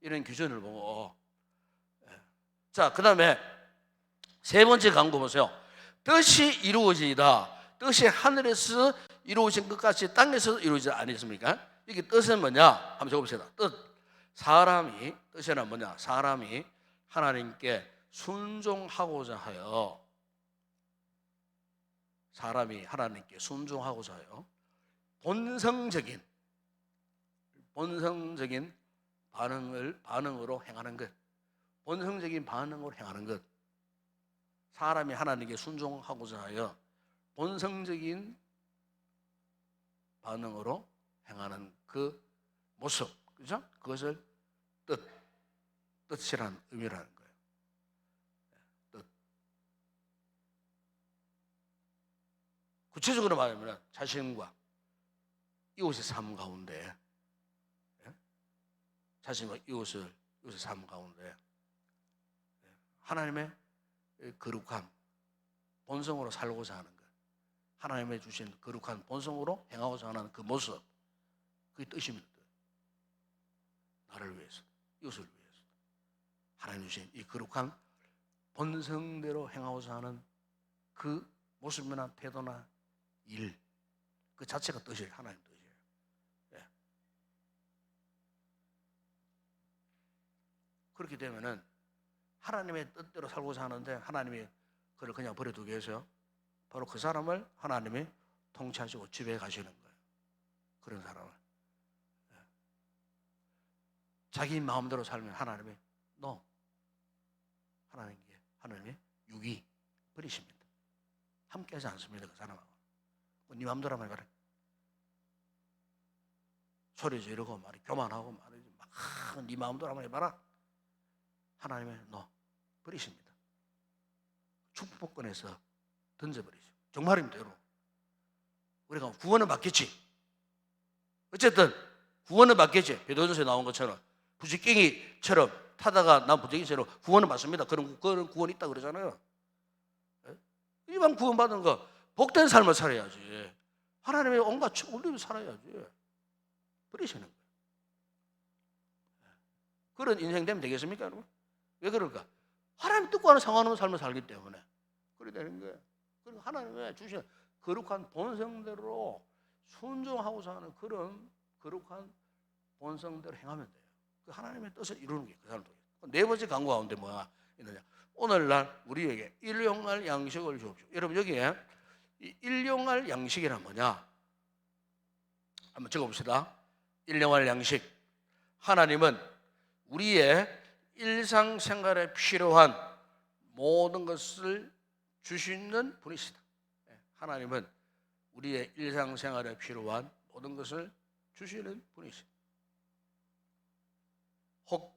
이런 기준을 보고. 자, 그 다음에 세 번째 광고 보세요. 뜻이 이루어지이다. 뜻이 하늘에서 이루어진 것 같이 땅에서 이루어지지 아니겠습니까? 이게 뜻은 뭐냐? 한번 적어봅시다. 뜻이란 뭐냐? 사람이 하나님께 순종하고자 하여, 사람이 하나님께 순종하고자 하여 본성적인 반응으로 행하는 것. 본성적인 반응으로 행하는 것. 사람이 하나님께 순종하고자 하여 본성적인 반응으로 행하는 그 모습, 그죠? 그것을 뜻이라는 의미라는 거예요. 뜻. 구체적으로 말하면 자신과 이웃의 삶 가운데, 자신과 이웃의 삶 가운데 하나님의 거룩한 본성으로 살고자 하는 것, 하나님의 주신 거룩한 본성으로 행하고자 하는 그 모습, 그게 뜻입니다. 나를 위해서, 이웃을 위해서 하나님 주신 이 거룩한 본성대로 행하고자 하는 그 모습이나 태도나 일, 그 자체가 뜻이에요. 하나님 뜻이에요. 네. 그렇게 되면은 하나님의 뜻대로 살고자 하는데 하나님이 그를 그냥 버려두게 해서 바로 그 사람을 하나님이 통치하시고 지배해 가시는 거예요. 그런 사람을. 자기 마음대로 살면 하나님이 하나님이 유기 버리십니다. 함께하지 않습니다. 그 사람하고. 네 마음대로 하면 그래. 소리 지르고 말이 교만하고 말이지 네 마음대로 한번 해봐라. 하나님이 버리십니다. 축복권에서 던져버리죠. 정말입니다, 여러분. 우리가 구원은 받겠지. 어쨌든 구원은 받겠지. 베드로전서에 나온 것처럼 부지깽이처럼 타다가 난 부지깽이처럼 구원은 받습니다. 그런 구원이 있다 그러잖아요. 일반 구원 받은 거 복된 삶을 살아야지. 하나님의 온갖 축복을 살아야지. 버리시는 거예요. 그런 인생 되면 되겠습니까, 여러분? 왜 그럴까? 하나님 뜻과는 상관없는 삶을 살기 때문에 그래 되는 거예요. 그리고 하나님의 주신 거룩한 본성대로 순종하고 사는 그런 거룩한 본성대로 행하면 돼요. 그 하나님의 뜻을 이루는 게 그 사람 통해. 네 번째 강구 가운데 뭐가 있느냐? 오늘날 우리에게 일용할 양식을 주옵시오. 여러분 여기에 이 일용할 양식이란 뭐냐? 한번 적어봅시다. 일용할 양식. 하나님은 우리의 일상생활에 필요한 모든 것을 주시는 분이시다. 하나님은 우리의 일상생활에 필요한 모든 것을 주시는 분이시다. 혹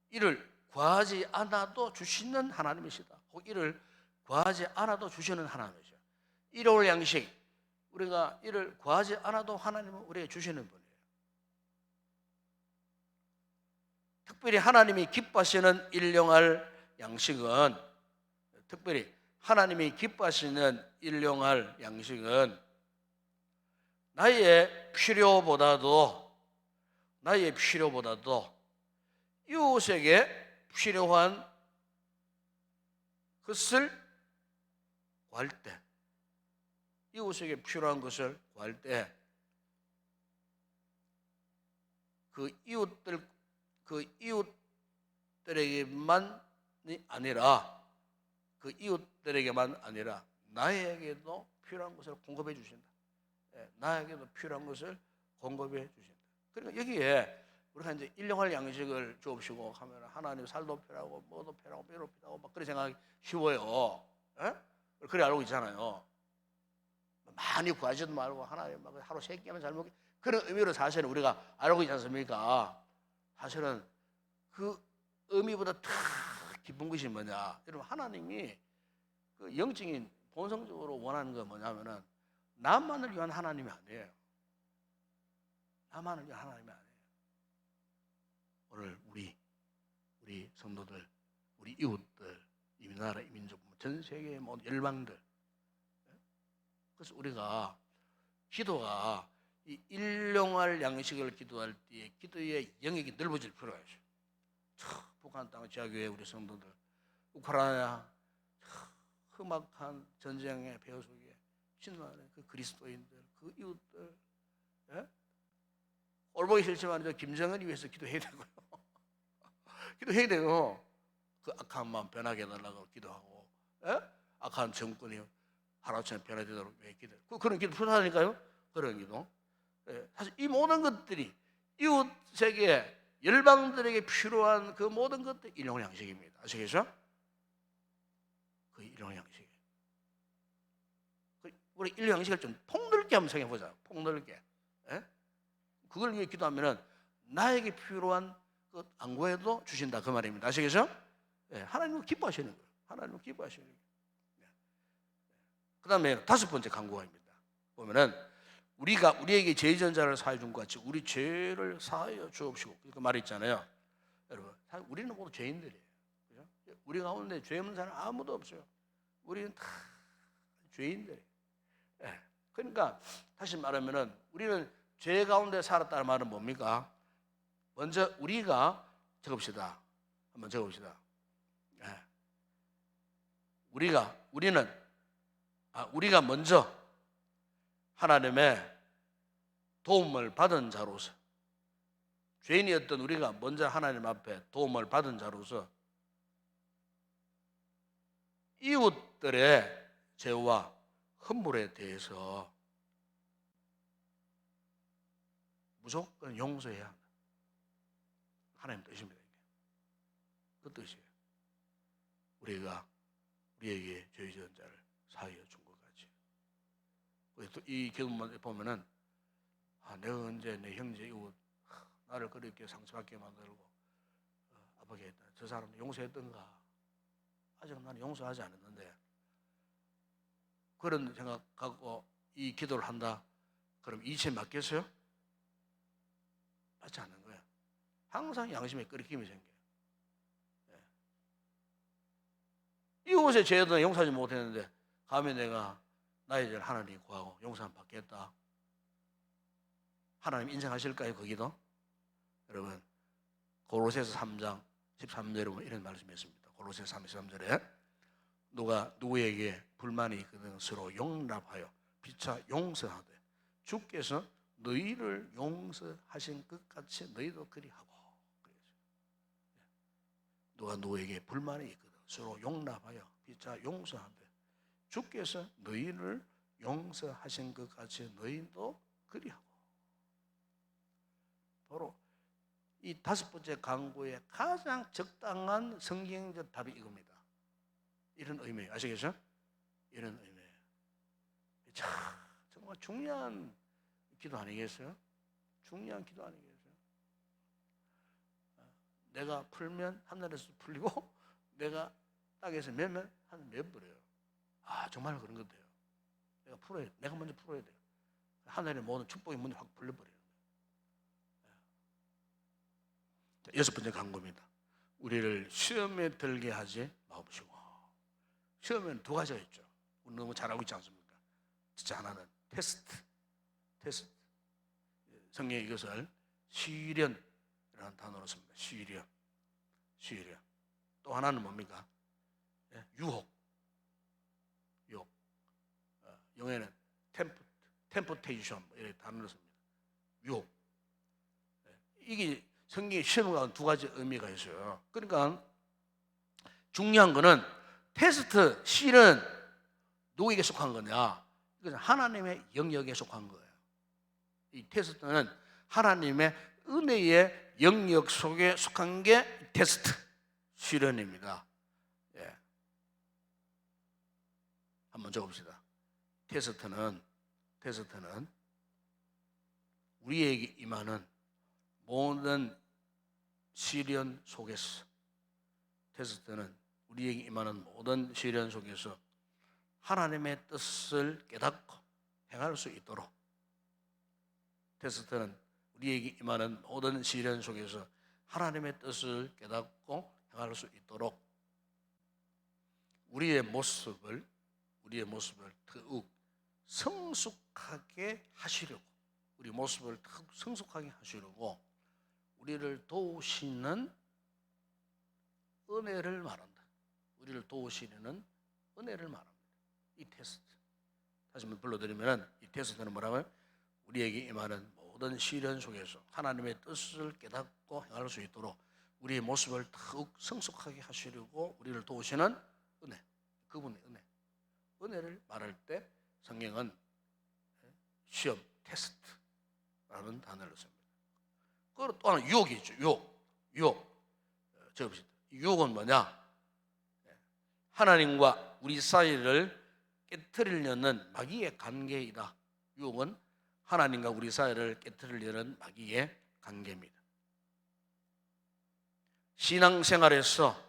이를 구하지 않아도 주시는 하나님이시다. 혹 이를 구하지 않아도 주시는 하나님이시다. 일용할 양식, 우리가 이를 구하지 않아도 하나님은 우리에게 주시는 분이에요. 특별히 하나님이 기뻐하시는 일용할 양식은 특별히 하나님이 기뻐하시는 일용할 양식은 나의 필요보다도 이웃에게 필요한 것을 구할 때, 이웃에게 필요한 것을 구할 때 그 이웃들에게만이 아니라 나에게도 필요한 것을 공급해 주신다. 나에게도 필요한 것을 공급해 주신다. 그러니까 여기에 우리가 이제 일용할 양식을 주옵시고 하면 하나님 살도 필요하고 뭐도 필요하고 뼈도 필요하고 막 그런 생각이 쉬워요. 그래 알고 있잖아요. 많이 구하지도 말고 하나님 막 하루 3끼만 잘 먹게 그런 의미로 사실은 우리가 알고 있지 않습니까? 사실은 그 의미보다 더 깊은 것이 뭐냐? 여러분 하나님이 그 영적인 본성적으로 원하는 건 뭐냐면은 나만을 위한 하나님이 아니에요. 나만을 위한 하나님이 아니에요. 오늘 우리 성도들, 우리 이웃들, 이 나라, 이 민족, 전 세계의 모든 열방들. 그래서 우리가 기도가 이 일용할 양식을 기도할 때 기도의 영역이 넓어질 필요가 있어요. 북한 땅 지하교회 우리 성도들, 우크라이나 험악한 전쟁의 배후 속에 신나는 그 그리스도인들, 그 이웃들, 올보기 싫지만 저 김정은이 위해서 기도해야 되고요. 기도해야 돼요. 그 악한 마음 변하게 해달라고 기도하고, 악한 정권이 하루아침에 변화되도록 기도. 그런 기도 필요하니까요. 그런 기도. 사실 이 모든 것들이 이웃에게 열방들에게 필요한 그 모든 것들 일용할 양식입니다. 아시겠죠? 그 일용할 양식. 우리 일용할 양식을 좀 폭넓게 한번 생각해 보자. 폭넓게. 그걸 위해 기도하면은 나에게 필요한 것 안 구해도 주신다 그 말입니다. 아시겠죠? 하나님은 기뻐하시는 거예요. 하나님은 기뻐하시는 거예요. 그다음에 5번째 간구입니다. 보면은 우리에게 죄의 전자를 사해 준 것 같이 우리 죄를 사하여 주옵시고 그 말이 있잖아요. 여러분, 사실 우리는 모두 죄인들이에요. 그죠? 우리 가운데 죄 없는 사람 아무도 없어요. 우리는 다 죄인들이에요. 그러니까 다시 말하면은 우리는 죄 가운데 살았다는 말은 뭡니까? 먼저 우리가 적읍시다. 한번 적읍시다. 우리가 먼저 하나님의 도움을 받은 자로서 죄인이었던 우리가 먼저 하나님 앞에 도움을 받은 자로서 이웃들의 죄와 허물에 대해서 무조건 용서해야 한다. 하나님 뜻입니다. 그 뜻이에요. 우리에게 죄 지은 자를 사하여 준 것 같이. 이 기도문에 보면은 내가 언제 내 형제 이웃 나를 그렇게 상처받게 만들고 아프게 했다. 저 사람 용서했던가? 아직 나는 용서하지 않았는데 그런 생각 갖고 이 기도를 한다. 그럼 이체 맞겠어요? 맞지 않는 거예요. 항상 양심에 끓이김이 생겨요. 이웃의 죄도 용서하지 못했는데 감히 내가 나의 죄를 하나님 구하고 용서 안 받겠다. 하나님 인정하실까요? 거기도? 여러분 골로새서 3장 13절에 보면 이런 말씀이 있습니다. 골로새서 3장 13절에 누가 누구에게 불만이 있거든 서로 용납하여 피차 용서하되 주께서 너희를 용서하신 것 같이 너희도 그리하고. 누가 누구에게 불만이 있거든 서로 용납하여 피차 용서하되 주께서 너희를 용서하신 것 같이 너희도 그리하고. 바로 이 5번째 강구의 가장 적당한 성경적 답이 이겁니다. 이런 의미예요. 아시겠죠? 이런 의미예요. 참 정말 중요한 기도 아니겠어요? 중요한 기도 아니겠어요? 내가 풀면 하늘에서 풀리고 내가 땅에서 매면 하늘 매버려요. 정말 그런 것 같아요. 내가 먼저 풀어야 돼요. 하늘의 모든 축복이 먼저 확 풀려버려요. 6번째 강구입니다. 우리를 시험에 들게 하지 마옵시고. 시험에는 2가지가 있죠. 우리 너무 잘하고 있지 않습니까? 진짜 하나는 테스트. 성경에 이것을 시련이라는 단어로 씁니다. 시련. 또 하나는 뭡니까? 유혹. 영어에는 템포테이션 이렇게 단어로 씁니다. 유혹. 이게 성경의 시험과 2가지 의미가 있어요. 그러니까 중요한 거는 테스트, 실은 누구에게 속한 거냐? 이것은 하나님의 영역에 속한 거예요. 이 테스트는 하나님의 은혜의 영역 속에 속한 게 테스트, 시련입니다. 한번 적읍시다. 테스트는 우리에게 임하는 모든 시련 속에서 우리에게 임하는 모든 시련 속에서 하나님의 뜻을 깨닫고 행할 수 있도록 테스트는 우리에게 임하는 모든 시련 속에서 하나님의 뜻을 깨닫고 행할 수 있도록 우리의 모습을 더욱 성숙하게 하시려고 우리 모습을 더욱 성숙하게 하시려고 우리를 도우시는 은혜를 말한다. 우리를 도우시는 은혜를 말합니다. 이 테스트. 다시 한번 불러드리면 이 테스트는 뭐라고요? 우리에게 임하는 모든 시련 속에서 하나님의 뜻을 깨닫고 행할 수 있도록 우리의 모습을 더욱 성숙하게 하시려고 우리를 도우시는 은혜. 그분의 은혜를 말할 때 성경은 시험, 테스트라는 단어를 씁니다. 그리고 또 하나 유혹이 있죠. 유혹. 적읍시다. 유혹은 뭐냐? 하나님과 우리 사이를 깨트리려는 마귀의 관계이다. 유혹은 하나님과 우리 사이를 깨트리려는 마귀의 관계입니다. 신앙생활에서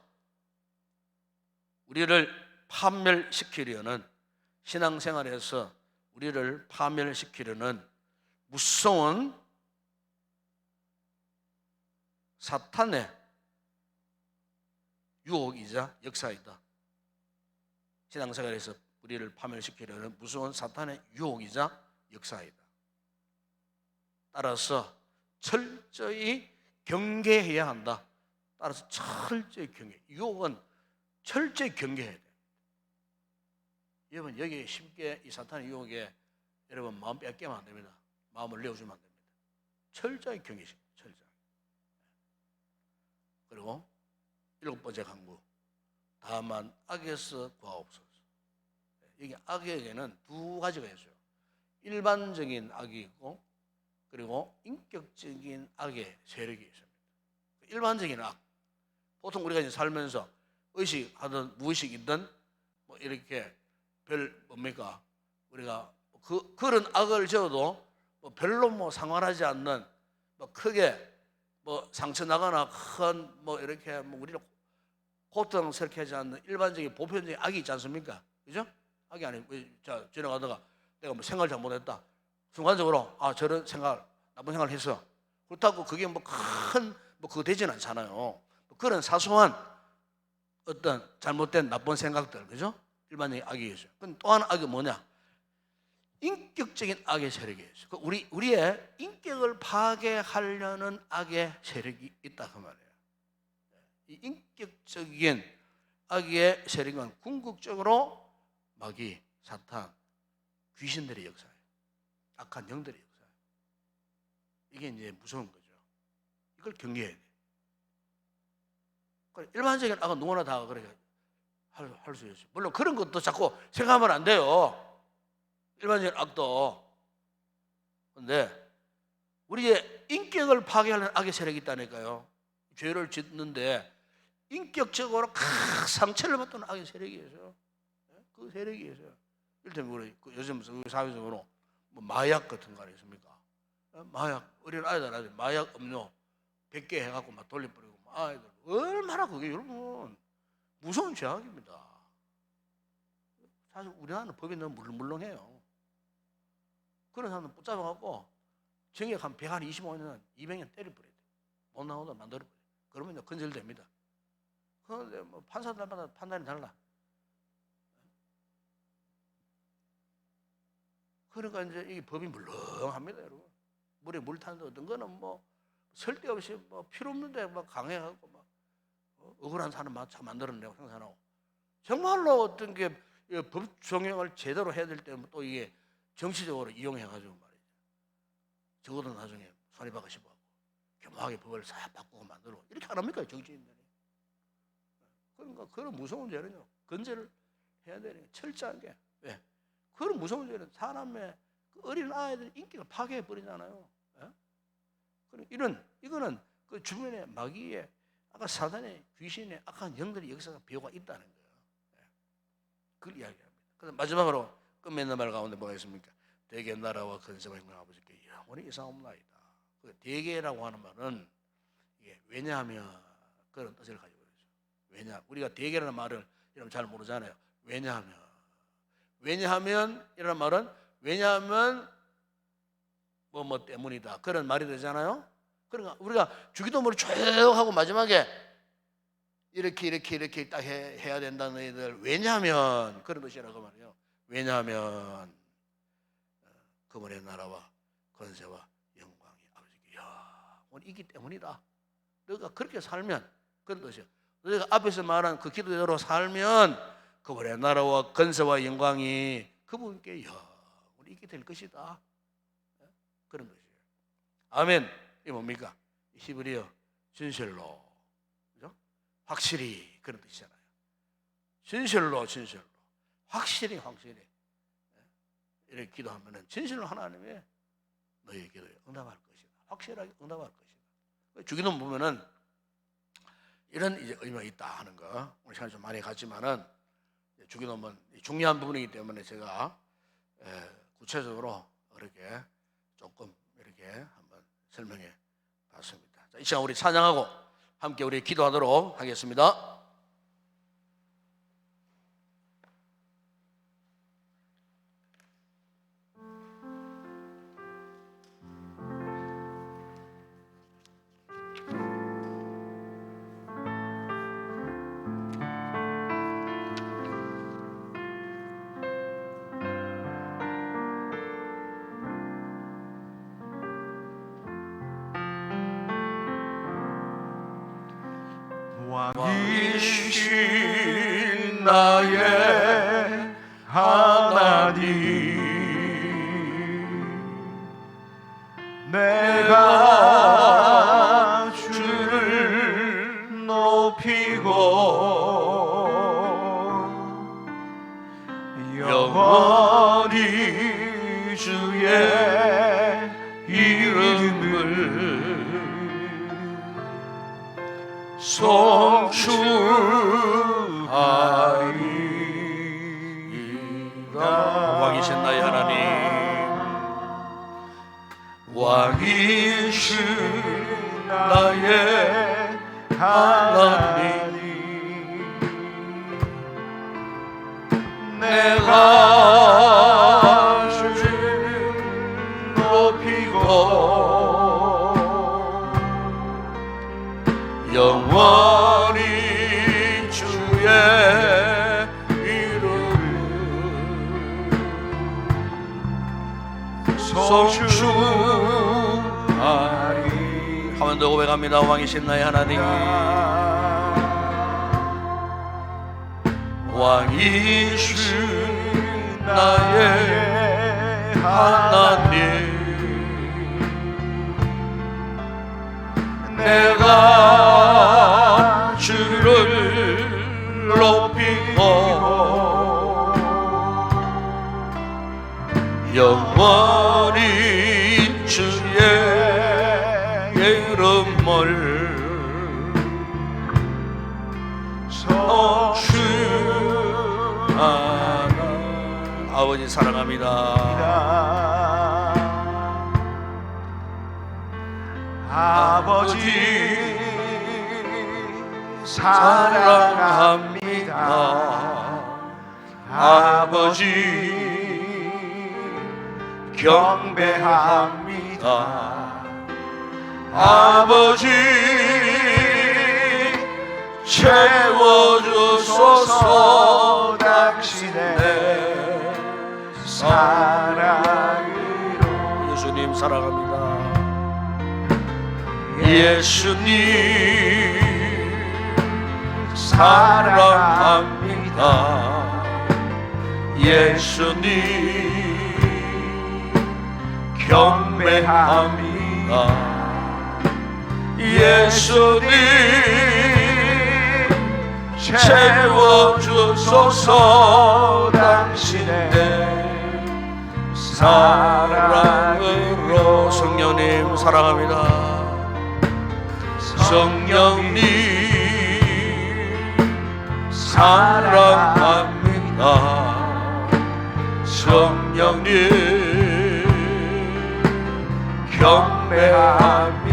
우리를 파멸시키려는 무서운 사탄의 유혹이자 역사이다. 신앙생활에서 우리를 파멸시키려는 무서운 사탄의 유혹이자 역사이다. 따라서 철저히 경계해야 한다. 따라서 철저히 유혹은 철저히 경계해야 돼. 여러분 여기 쉽게 이 사탄의 유혹에 여러분 마음 뺏기면 안 됩니다. 마음을 내어주면 안 됩니다. 철저히 경계십니다. 철저히. 그리고 7번째 강구 다만 악에서 구하옵소서. 이게 악에게는 두 가지가 있어요. 일반적인 악이 있고 그리고 인격적인 악의 세력이 있습니다. 일반적인 악, 보통 우리가 이제 살면서 의식하든 무의식이든 뭐 이렇게 별 뭡니까 우리가 그런 악을 지어도 뭐 별로 뭐 상관하지 않는 뭐 크게 뭐 상처 나거나 큰 뭐 이렇게 뭐 우리를 고통스럽게 하지 않는 일반적인 보편적인 악이 있지 않습니까? 그죠? 악이 아니고 자 지나가다가 내가 뭐 생각을 잘못했다. 순간적으로 아 저런 생각 나쁜 생각을 했어. 그렇다고 그게 뭐 큰 뭐 그거 되지는 않잖아요. 그런 사소한 어떤 잘못된 나쁜 생각들, 그죠? 일반적인 악이 있어요. 근데 또 하나 악이 뭐냐? 인격적인 악의 세력이 있어요. 우리의 인격을 파괴하려는 악의 세력이 있다 그 말이에요. 이 인격적인 악의 세력은 궁극적으로 마귀, 사탄, 귀신들의 역사예요. 악한 영들의 역사예요. 이게 이제 무서운 거죠. 이걸 경계해야 돼요. 일반적인 악은 누구나 다 그렇게 할 수 있어요. 물론 그런 것도 자꾸 생각하면 안 돼요. 일반적인 악도. 그런데 우리의 인격을 파괴하는 악의 세력이 있다니까요. 죄를 짓는데 인격적으로 큰 상처를 받는 악의 세력이 있어요. 그 세력이 있어요. 이를테면 우리 요즘 우리 사회적으로 뭐 마약 같은 거 아니겠습니까? 마약, 어린 아이들 마약 음료 100개 해갖고 막 돌려버리고 아이들 얼마나 그게 여러분 무서운 죄악입니다. 사실 우리나라는 법이 너무 물렁물렁해요. 그런 사람은 붙잡아갖고 징역 한 125년, 200년 때려버려야 돼. 못 나오도록 만들어버려요. 그러면 건절됩니다. 그런데 뭐 판사들마다 판단이 달라. 그러니까 이제 이 법이 물렁합니다, 여러분. 물에 물 타는데 어떤 거는 뭐 쓸데없이 뭐 필요 없는데 막 강해갖고 막 억울한 사람 참 만들어내고 생산하고 정말로 어떤 게 법 적용을 제대로 해야 될 때는 또 이게 정치적으로 이용해가지고 말이죠. 적어도 나중에 손해받고 싶어하고 교묘하게 법을 싹 바꾸고 만들고 이렇게 안 합니까 정치인들이? 그러니까 그런 무서운 죄는요 건재를 해야 되는 게 철저하게. 왜? 그런 무서운 죄는 사람의 그 어린 아이들 인기를 파괴해 버리잖아요. 이거는 그 주변에 마귀의 아까 사단의 귀신의 악한 영들의 역사가 비호가 있다는 거예요. 그걸 이야기합니다. 그래서 마지막으로 끝맺는 말 가운데 뭐가 있습니까? 대개 나라와 근세와 영광 아버지께 영원히 이사옵나이다. 그 대개라고 하는 말은 이게 왜냐하면 그런 뜻을 가지고 있죠. 왜냐 우리가 대개라는 말을 여러분 잘 모르잖아요. 왜냐하면 이라는 말은 왜냐하면 뭐 때문이다 그런 말이 되잖아요. 그러니까 우리가 주기도문을 쭉 하고 마지막에 이렇게 딱 해야 된다는 애들 왜냐하면 그런 뜻이라고 말이에요. 왜냐하면 그분의 나라와 권세와 영광이 아버지께 영원히 있기 때문이다. 너가 그렇게 살면 그런 뜻이에요. 너가 앞에서 말한 그 기도대로 살면 그분의 나라와 권세와 영광이 그분께 영원히 있게 될 것이다. 그런 것이에요. 아멘. 이게 뭡니까? 히브리어 진실로, 그죠? 확실히 그런 뜻이잖아요. 진실로 확실히 이렇게 기도하면은 진실로 하나님의 너희 기도에 응답할 것이다. 확실하게 응답할 것이다. 주기도문 보면은 이런 이제 의미가 있다 하는 거 우리 시간 좀 많이 갔지만은 주기도문 중요한 부분이기 때문에 제가 구체적으로 그렇게 조금 이렇게 한번 설명해 봤습니다. 자, 이 시간 우리 찬양하고 함께 우리 기도하도록 하겠습니다. 왕이신 나의 하나님, 내가 주를 높이고 영원히 주의 이름을 송축하리이다. 왕이신 나의 하나님, 왕이신 나의 하나님, 내가 주를 높이고 영원히 주의 이름을 송축하리. 한 번 더 고백합니다. 왕이신 나의 하나님, 왕이신 나의 하나님, 내가 주를 높이고 영원히 주의 이름을 아버지 사랑합니다. 아버지 사랑합니다. 아버지 경배합니다. 아버지 채워주소서 당신의 사랑으로. 예수님 사랑합니다. 예수님 사랑합니다. 예수님 경배합니다. 예수님 채워주소서 당신의 사랑으로. 성령님 사랑합니다. 성령님 사랑합니다. 성령님 경배합니다.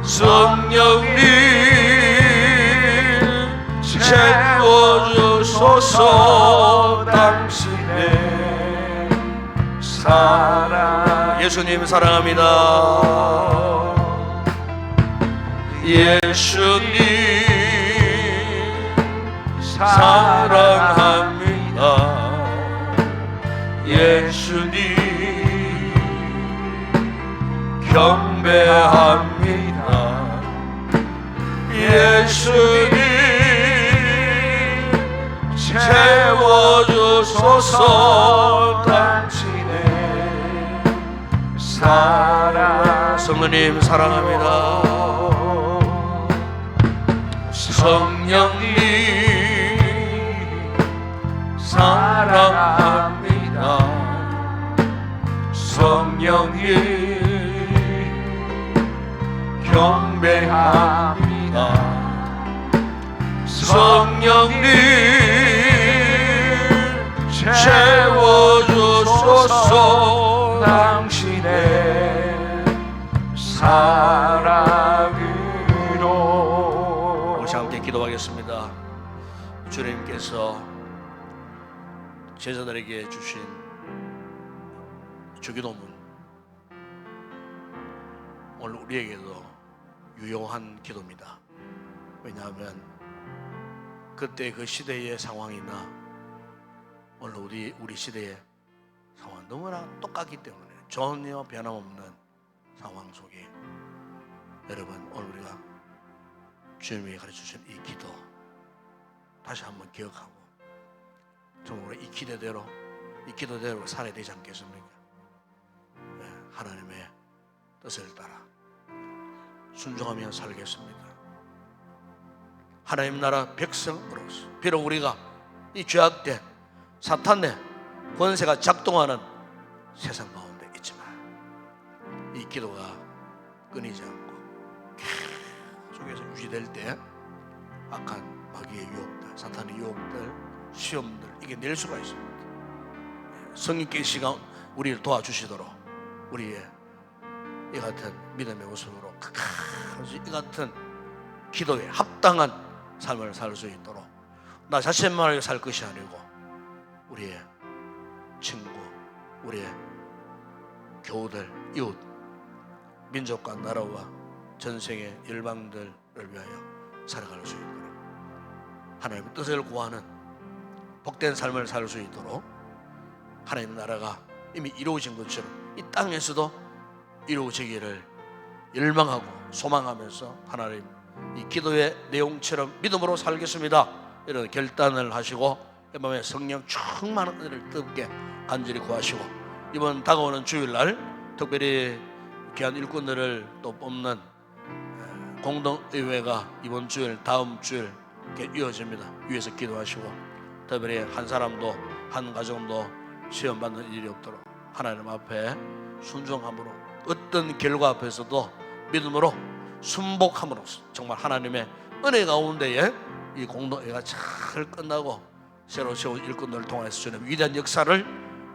성령님 채워주소서 당신의 사랑. 예수님 사랑합니다. 예수님 사랑합니다. 예수님 경배합니다. 예수님 채워주소서 당신의 사랑. 성령님 사랑합니다. 성령님 사랑합니다. 성령님 경배합니다. 성령님 채워주소서 당신의 사랑으로. 우리 함께 기도하겠습니다. 주님께서 제자들에게 주신 주기도문, 오늘 우리에게도 유용한 기도입니다. 왜냐하면 그때 그 시대의 상황이나 오늘 우리 시대의 상황 너무나 똑같기 때문에 전혀 변함없는 상황 속에 여러분, 오늘 우리가 주님이 가르쳐주신 이 기도 다시 한번 기억하고 정말 이 기도대로 살아야 되지 않겠습니까? 네, 하나님의 뜻을 따라 순종하며 살겠습니다. 하나님 나라 백성으로서 비록 우리가 이 죄악된 사탄의 권세가 작동하는 세상 가운데 있지만 이 기도가 끊이지 않고 계속해서 유지될 때 악한 마귀의 유혹들, 사탄의 유혹들, 시험들 이겨낼 수가 있습니다. 성령께 시간 우리를 도와주시도록 우리의 이 같은 믿음의 모습으로 이 같은 기도에 합당한 삶을 살 수 있도록 나 자신만 위해 살 것이 아니고 우리의 친구, 우리의 교우들, 이웃, 민족과 나라와 전생의 열방들을 위하여 살아갈 수 있도록 하나님의 뜻을 구하는 복된 삶을 살 수 있도록 하나님의 나라가 이미 이루어진 것처럼 이 땅에서도 이루어지기를 열망하고 소망하면서 하나님 이 기도의 내용처럼 믿음으로 살겠습니다 이런 결단을 하시고 이 밤에 성령 충만한 은혜를 뜨겁게 간절히 구하시고 이번 다가오는 주일날 특별히 귀한 일꾼들을 또 뽑는 공동의회가 이번 주일 다음 주일 이어집니다. 위에서 기도하시고 특별히 한 사람도 한 가정도 시험 받는 일이 없도록 하나님 앞에 순종함으로 어떤 결과 앞에서도 믿음으로 순복함으로써 정말 하나님의 은혜 가운데에 이 공동회가 잘 끝나고 새로 세운 일꾼들을 통해서 주는 위대한 역사를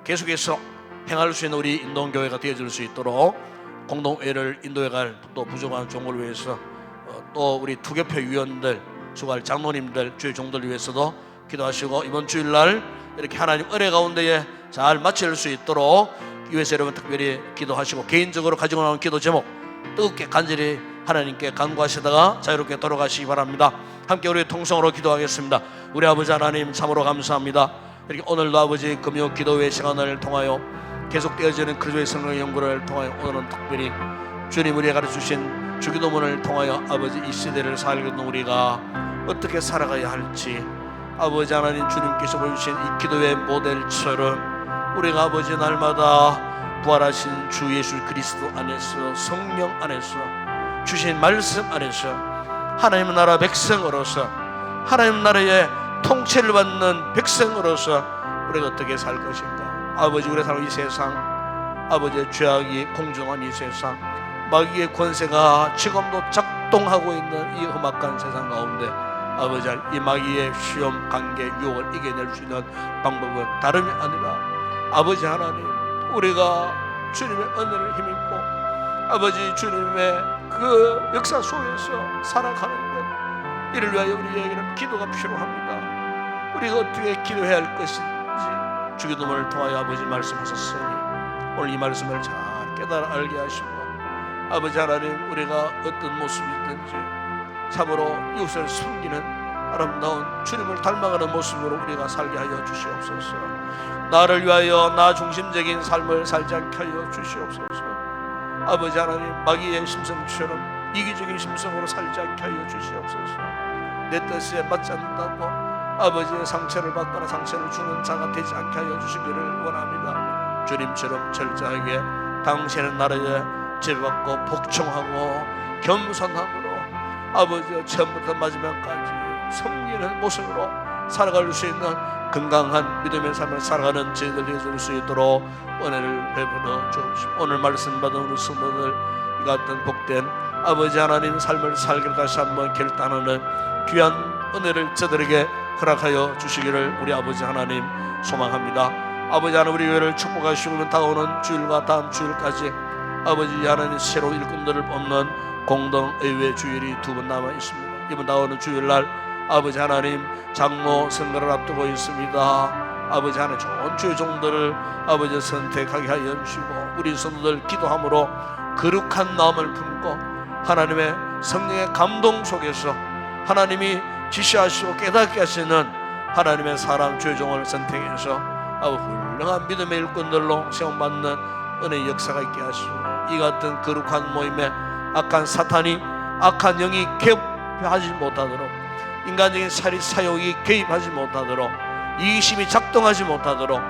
계속해서 행할 수 있는 우리 인동교회가 되어줄 수 있도록 공동회를 인도해갈 또 부족한 종을 위해서 또 우리 투교표 위원들, 수고할 장로님들, 주의 종들 위해서도 기도하시고 이번 주일날 이렇게 하나님 은혜 가운데에 잘 마칠 수 있도록 위에서 여러분 특별히 기도하시고 개인적으로 가지고 나온 기도 제목 뜨겁게 간절히 하나님께 간구하시다가 자유롭게 돌아가시기 바랍니다. 함께 우리 통성으로 기도하겠습니다. 우리 아버지 하나님 참으로 감사합니다. 이렇게 오늘도 아버지 금요 기도회 시간을 통하여 계속되어지는 그리스도의 성령 연구를 통하여 오늘은 특별히 주님 우리에게 가르쳐주신 주기도문을 통하여 아버지 이 시대를 살고 있는 우리가 어떻게 살아가야 할지 아버지 하나님 주님께서 보여주신 이 기도의 모델처럼 우리가 아버지 날마다 부활하신 주 예수 그리스도 안에서 성령 안에서 주신 말씀 안에서 하나님 나라 백성으로서 하나님 나라의 통치를 받는 백성으로서 우리가 어떻게 살 것인가. 아버지 우리가 사는 이 세상 아버지의 죄악이 공정한 이 세상 마귀의 권세가 지금도 작동하고 있는 이 험악한 세상 가운데 아버지 이 마귀의 시험 관계 유혹을 이겨낼 수 있는 방법은 다름이 아니라 아버지 하나님 우리가 주님의 은혜를 힘입고 아버지 주님의 그 역사 속에서 살아가는 것 이를 위하여 우리에게는 기도가 필요합니다. 우리가 어떻게 기도해야 할 것인지 주기도문을 통하여 아버지 말씀하셨으니 오늘 이 말씀을 잘 깨달아 알게 하시고 아버지 하나님 우리가 어떤 모습이든지 참으로 이웃을 숨기는 아름다운 주님을 닮아가는 모습으로 우리가 살게 하여 주시옵소서. 나를 위하여 나 중심적인 삶을 살지 않게 하여 주시옵소서. 아버지 하나님 마귀의 심성처럼 이기적인 심성으로 살지 않게 하여 주시옵소서. 내 뜻에 맞지 않는다고 아버지의 상처를 받거나 상처를 주는 자가 되지 않게 하여 주시기를 원합니다. 주님처럼 철저하게 당신의 나라에 제배받고 복종하고 겸손함으로 아버지의 처음부터 마지막까지 섬기는 모습으로 살아갈 수 있는 건강한 믿음의 삶을 살아가는 저희들 되어줄 수 있도록 은혜를 베풀어 주옵시고 오늘 말씀 받은 우리 성도들 이 같은 복된 아버지 하나님 삶을 살기를 다시 한번 결단하는 귀한 은혜를 저들에게 허락하여 주시기를 우리 아버지 하나님 소망합니다. 아버지 하나님 우리 교회를 축복하시고 다가오는 주일과 다음 주일까지 아버지 하나님 새로 일꾼들을 뽑는 공동의회 주일이 2번 남아 있습니다. 이번 다가오는 주일날 아버지 하나님 장로 선거를 앞두고 있습니다. 아버지 하나님 좋은 주의 종들을 아버지 선택하게 하여 주시고 우리 성도들 기도함으로 거룩한 마음을 품고 하나님의 성령의 감동 속에서 하나님이 지시하시고 깨닫게 하시는 하나님의 사람 주의 종을 선택해서 훌륭한 믿음의 일꾼들로 세움받는 은혜의 역사가 있게 하시고 이 같은 거룩한 모임에 악한 사탄이 악한 영이 개입하지 못하도록 인간적인 사욕이 개입하지 못하도록 이기심이 작동하지 못하도록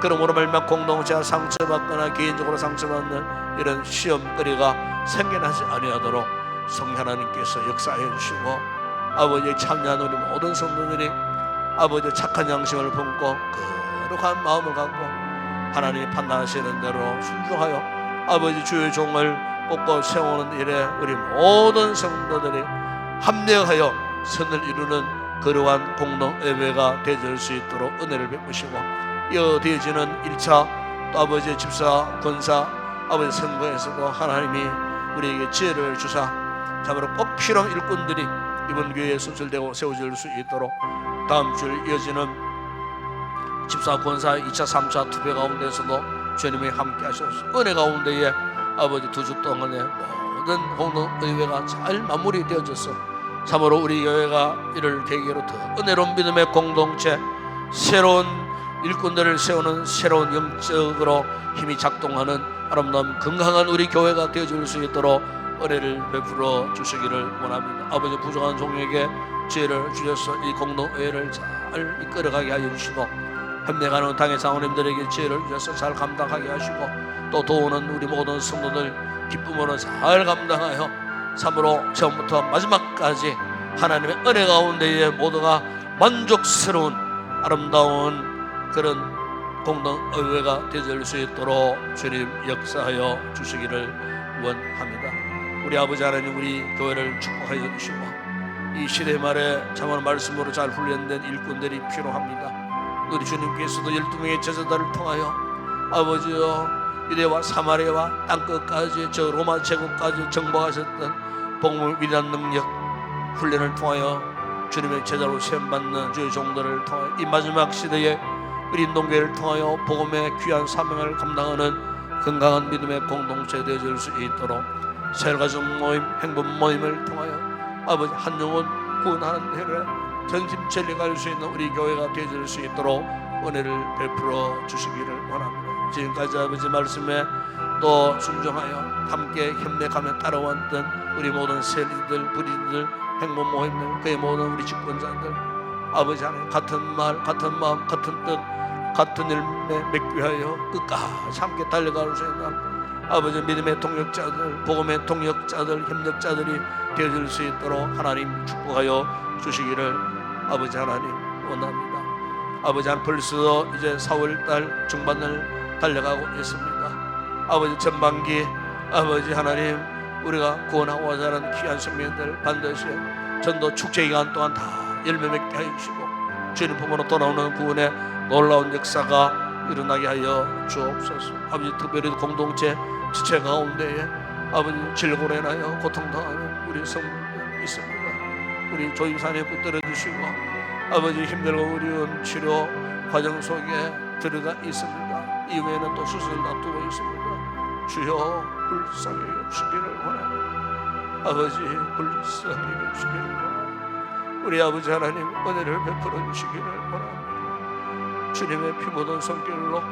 그러므로 말미암아 공동체가 상처받거나 개인적으로 상처받는 이런 시험거리가 생겨나지 아니하도록 성령 하나님께서 역사해 주시고 아버지의 참여한 우리 모든 성도들이 아버지의 착한 양심을 품고 거룩한 마음을 갖고 하나님이 판단하시는 대로 순종하여 아버지 주의 종을 뽑고 세우는 일에 우리 모든 성도들이 합력하여 선을 이루는 거룩한 공동예배가 되어질 수 있도록 은혜를 베푸시고, 이어되어지는 1차 또 아버지의 집사 권사 아버지 선거에서도 하나님이 우리에게 지혜를 주사 참으로 꼭 필요한 일꾼들이 이번 교회에 선출되고 세워질 수 있도록 다음 주 이어지는 집사 권사 2차 3차 투표 가운데서도 주님이 함께 하셔서 은혜 가운데에 아버지 2주 동안에 모든 공동의회가 잘 마무리되어져서 참으로 우리 교회가 이를 계기로 더 은혜로운 믿음의 공동체, 새로운 일꾼들을 세우는 새로운 영적으로 힘이 작동하는 아름다운 건강한 우리 교회가 되어질 수 있도록 은혜를 베풀어 주시기를 원합니다. 아버지 부족한 종에게 지혜를 주셔서 이 공동회를 잘 이끌어가게 하여 주시고, 협력하는 당의 장로님들에게 지혜를 주셔서 잘 감당하게 하시고, 또 도우는 우리 모든 성도들 기쁨으로 잘 감당하여 참으로 처음부터 마지막까지 하나님의 은혜 가운데에 모두가 만족스러운 아름다운 그런 공동의회가 되어질 수 있도록 주님 역사하여 주시기를 원합니다. 우리 아버지 하나님, 우리 교회를 축복하여 주시고 이 시대 말에 참으로 말씀으로 잘 훈련된 일꾼들이 필요합니다. 우리 주님께서도 12명의 제자들을 통하여 아버지여 유대와 사마리아와 땅끝까지 저 로마 제국까지 정복하셨던 복음의 위대한 능력 훈련을 통하여 주님의 제자로 세움받는 주의 종들을 통하여 이 마지막 시대에 우리 인동교회를 통하여 복음의 귀한 사명을 감당하는 건강한 믿음의 공동체 되어질 수 있도록 새가족 모임, 행복 모임을 통하여 아버지 한 영혼 구원하는 일에 전심전력 할 수 있는 우리 교회가 되어질 수 있도록 은혜를 베풀어 주시기를 원합니다. 지금까지 아버지 말씀에 또 순종하여 함께 협력하며 따라왔던 우리 모든 세리들, 부리들, 행복 모임들, 그의 모든 우리 집권자들 아버지 하나님 같은 말, 같은 마음, 같은 뜻, 같은 일에 맺기하여 끝까지 함께 달려갈 수 있는 아버지 믿음의 동역자들, 복음의 동역자들, 협력자들이 되어질 수 있도록 하나님 축복하여 주시기를 아버지 하나님 원합니다. 아버지 하나님 벌써 이제 4월달 중반을 달려가고 있습니다. 아버지 전반기 아버지 하나님 우리가 구원하고 자라는 귀한 생명들 반드시 전도 축제 기간 동안 다 열매 맺게 하여 주시고 주님 품으로 돌아오는 구원의 놀라운 역사가 일어나게 하여 주옵소서. 아버지 특별히 공동체 지체 가운데에 아버지 질고로 인하여 고통당하는 우리 성도들 있습니다. 우리 조임산에 붙들어 주시고 아버지 힘들고 어려운 치료 과정 속에 들어가 있습니다. 이후에는 또 수술을 놔두고 있습니다. 주여 불쌍히 여기시기를 원합니다. 아버지 불쌍히 여기시기를 원합니다. 우리 아버지 하나님 은혜를 베풀어 주시기를 원합니다. 주님의 피 묻은 손길로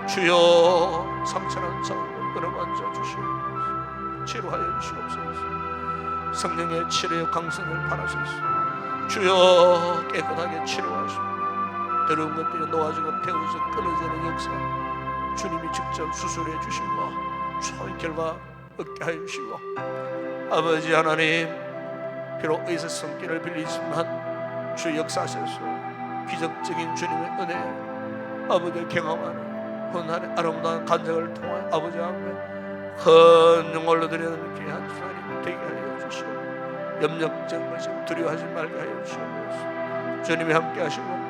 주여 상처난 자원을 끌어만져 주시옵소서. 치료하여 주시옵소서. 성령의 치료의 강성을 바라소서. 주여 깨끗하게 치료하시고 더러운 것들이 놓아지고 태워져 끊어지는 역사 주님이 직접 수술해 주시고 좋은 결과 얻게 하여 주시고 아버지 하나님 비록 의사 손길을 빌리지만 주 역사하셔서 기적적인 주님의 은혜 아버지를 경험하는 훗날의 아름다운 간증을 통해 아버지 앞에 큰 영광을 드리는 귀한 주님 되게 하여 주시고 염려적 것이 두려워하지 말게 하여 주시옵소서. 주님이 함께 하시고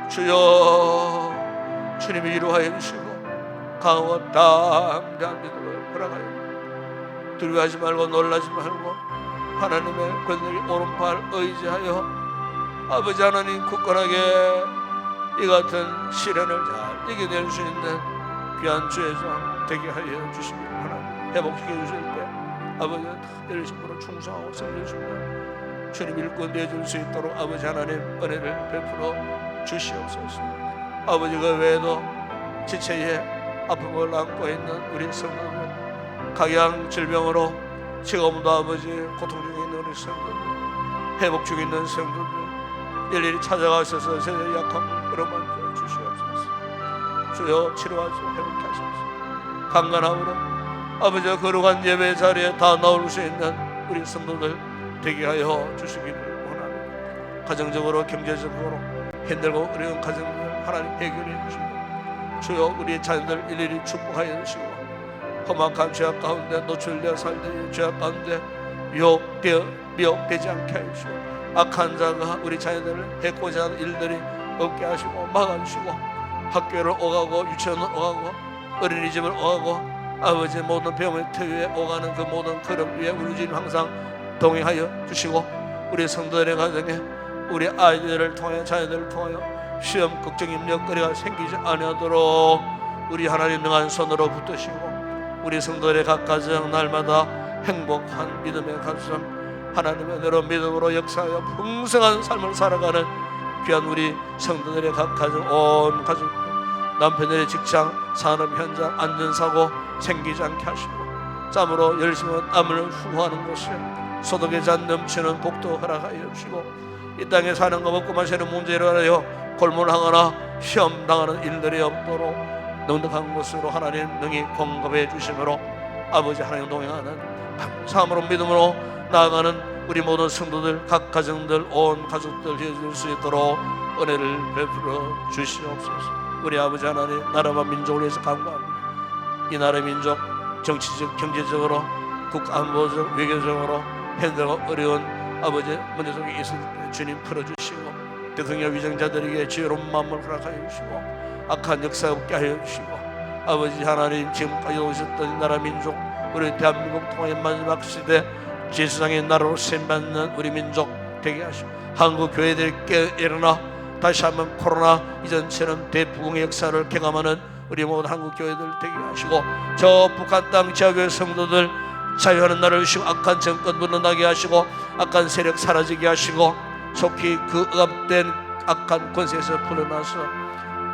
주여 주님이 위로하여 주시고 강과 담대한 믿음을 허락하여 두려워하지 말고 놀라지 말고 하나님의 권능이 오른팔 의지하여 아버지 하나님 굳건하게 이 같은 시련을 잘 이겨낼 수 있는 귀한 주의 종 되게 하여 주시기 하나님 회복시켜 주실 때 아버지는 열심으로 충성하고 섬겨주시며 주님 일꾼 되어줄 수 있도록 아버지 하나님 은혜를 베풀어 주시옵소서. 아버지 그 외에도 지체에 아픔을 안고 있는 우리 성도들 각양 질병으로 지금도 아버지 고통 중에 있는 우리 성도들 회복 중에 있는 성도들 일일이 찾아가셔서 저의 약함을 끌어만져 주시옵소서. 주여 치료하시고 회복케 하소서. 강건함으로 아버지와 거룩한 예배 자리에 다 나올 수 있는 우리 성도들 되게 하여 주시기를 원합니다. 가정적으로 경제적으로 힘들고 어려운 가정을 하나님 해결해 주시고 주여 우리 자녀들 일일이 축복하여 주시고 험악한 죄악 가운데 노출되어 살되 죄악 가운데 미혹되지 않게 하시고 악한 자가 우리 자녀들을 해코자 하는 일들이 없게 하시고 막아주시고 학교를 오가고 유치원을 오가고 어린이집을 오가고 아버지 모든 병을 태위에 오가는 그 모든 걸음 위에 우리 주님 항상 동행하여 주시고 우리 성도들의 가정에 우리 아이들을 통하여 자녀들을 통하여 시험 걱정 염려거리가 생기지 아니하도록 우리 하나님 능한 손으로 붙드시고 우리 성도들의 각 가정 날마다 행복한 믿음의 가슴 하나님의 은혜로 믿음으로 역사하여 풍성한 삶을 살아가는 귀한 우리 성도들의 각 가정 온 가족 남편들의 직장 산업 현장 안전사고 생기지 않게 하시고 짬으로 열심히 땀을 후하는 곳에 소득의 잔 넘치는 복도 허락하여 주시고 이 땅에 사는 거 먹고 마시는 문제로 하여 골몰하거나 시험 당하는 일들이 없도록 넉넉한 곳으로 하나님 능히 공급해 주심으로 아버지 하나님 동행하는 감사함으로 믿음으로 나아가는 우리 모든 성도들 각 가정들 온 가족들 되어줄 수 있도록 은혜를 베풀어 주시옵소서. 우리 아버지 하나님 나라와 민족을 위해서 간구합니다. 이 나라 민족 정치적 경제적으로 국안보적 외교적으로 현재가 어려운 아버지 문제 속에 있을 때 주님 풀어주시고 대통령 위정자들에게 지혜로운 마음을 허락하여 주시고 악한 역사 없게 하여 주시고 아버지 하나님 지금까지 오셨던 이 나라 민족 우리 대한민국 통합의 마지막 시대 제사장의 나라로 세임받는 우리 민족 되게 하시고 한국 교회들께 일어나 다시 한번 코로나 이전처럼 대부흥의 역사를 경험하는 우리 모든 한국 교회들 되게 하시고 저 북한 땅 지하교회 성도들 자유하는 나라를 주시고 악한 정권 물러나게 하시고 악한 세력 사라지게 하시고 속히 그 억압된 악한 권세에서 풀어나서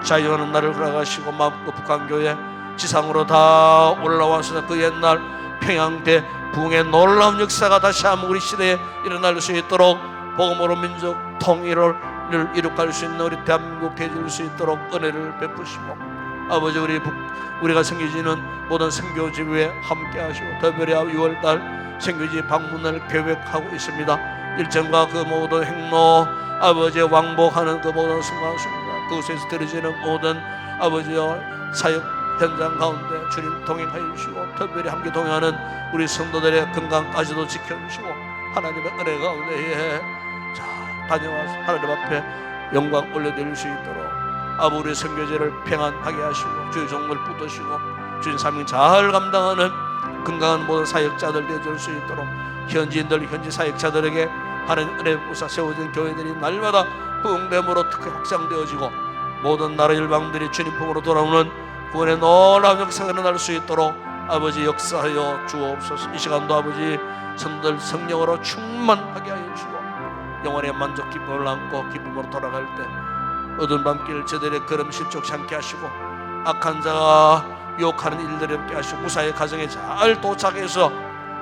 자유하는 나라를 허락하시고 마음껏 북한 교회 지상으로 다 올라와서 그 옛날 평양대 부흥의 놀라운 역사가 다시 한번 우리 시대에 일어날 수 있도록 복음으로 민족 통일을 이룩할 수 있는 우리 대한민국 되어줄 수 있도록 은혜를 베푸시고 아버지 우리가 생기지는 모든 선교지부에 함께 하시고 특별히 6월달 선교지 방문을 계획하고 있습니다. 일정과 그 모든 행로 아버지 왕복하는 그 모든 순간순간 그곳에서 들어지는 모든 아버지와 사역 현장 가운데 주님 동행하여 주시고 특별히 함께 동행하는 우리 성도들의 건강까지도 지켜주시고 하나님의 은혜 가운데 다녀와서 하나님 앞에 영광 올려드릴 수 있도록 아버지 우리 선교제를 평안하게 하시고 주의 종을 붙드시고 주님 삶을 잘 감당하는 건강한 모든 사역자들 되어줄 수 있도록 현지인들 현지 사역자들에게 하나님 은혜 부사 세워진 교회들이 날마다 부흥됨으로 특히 확장되어지고 모든 나라 일방들이 주님 품으로 돌아오는 구원의 놀라운 역사가 일어날 수 있도록 아버지 역사하여 주옵소서. 이 시간도 아버지 성도들 성령으로 충만하게 하여 주시고 영원의 만족 기쁨을 안고 기쁨으로 돌아갈 때 어두운 밤길 저들의 걸음 실족치 않게 하시고 악한 자가 유혹하는 일들이 없게 하시고 무사히 가정에 잘 도착해서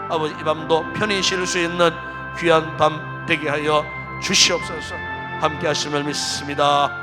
아버지 이 밤도 편히 쉴 수 있는 귀한 밤 되게 하여 주시옵소서. 함께 하심을 믿습니다.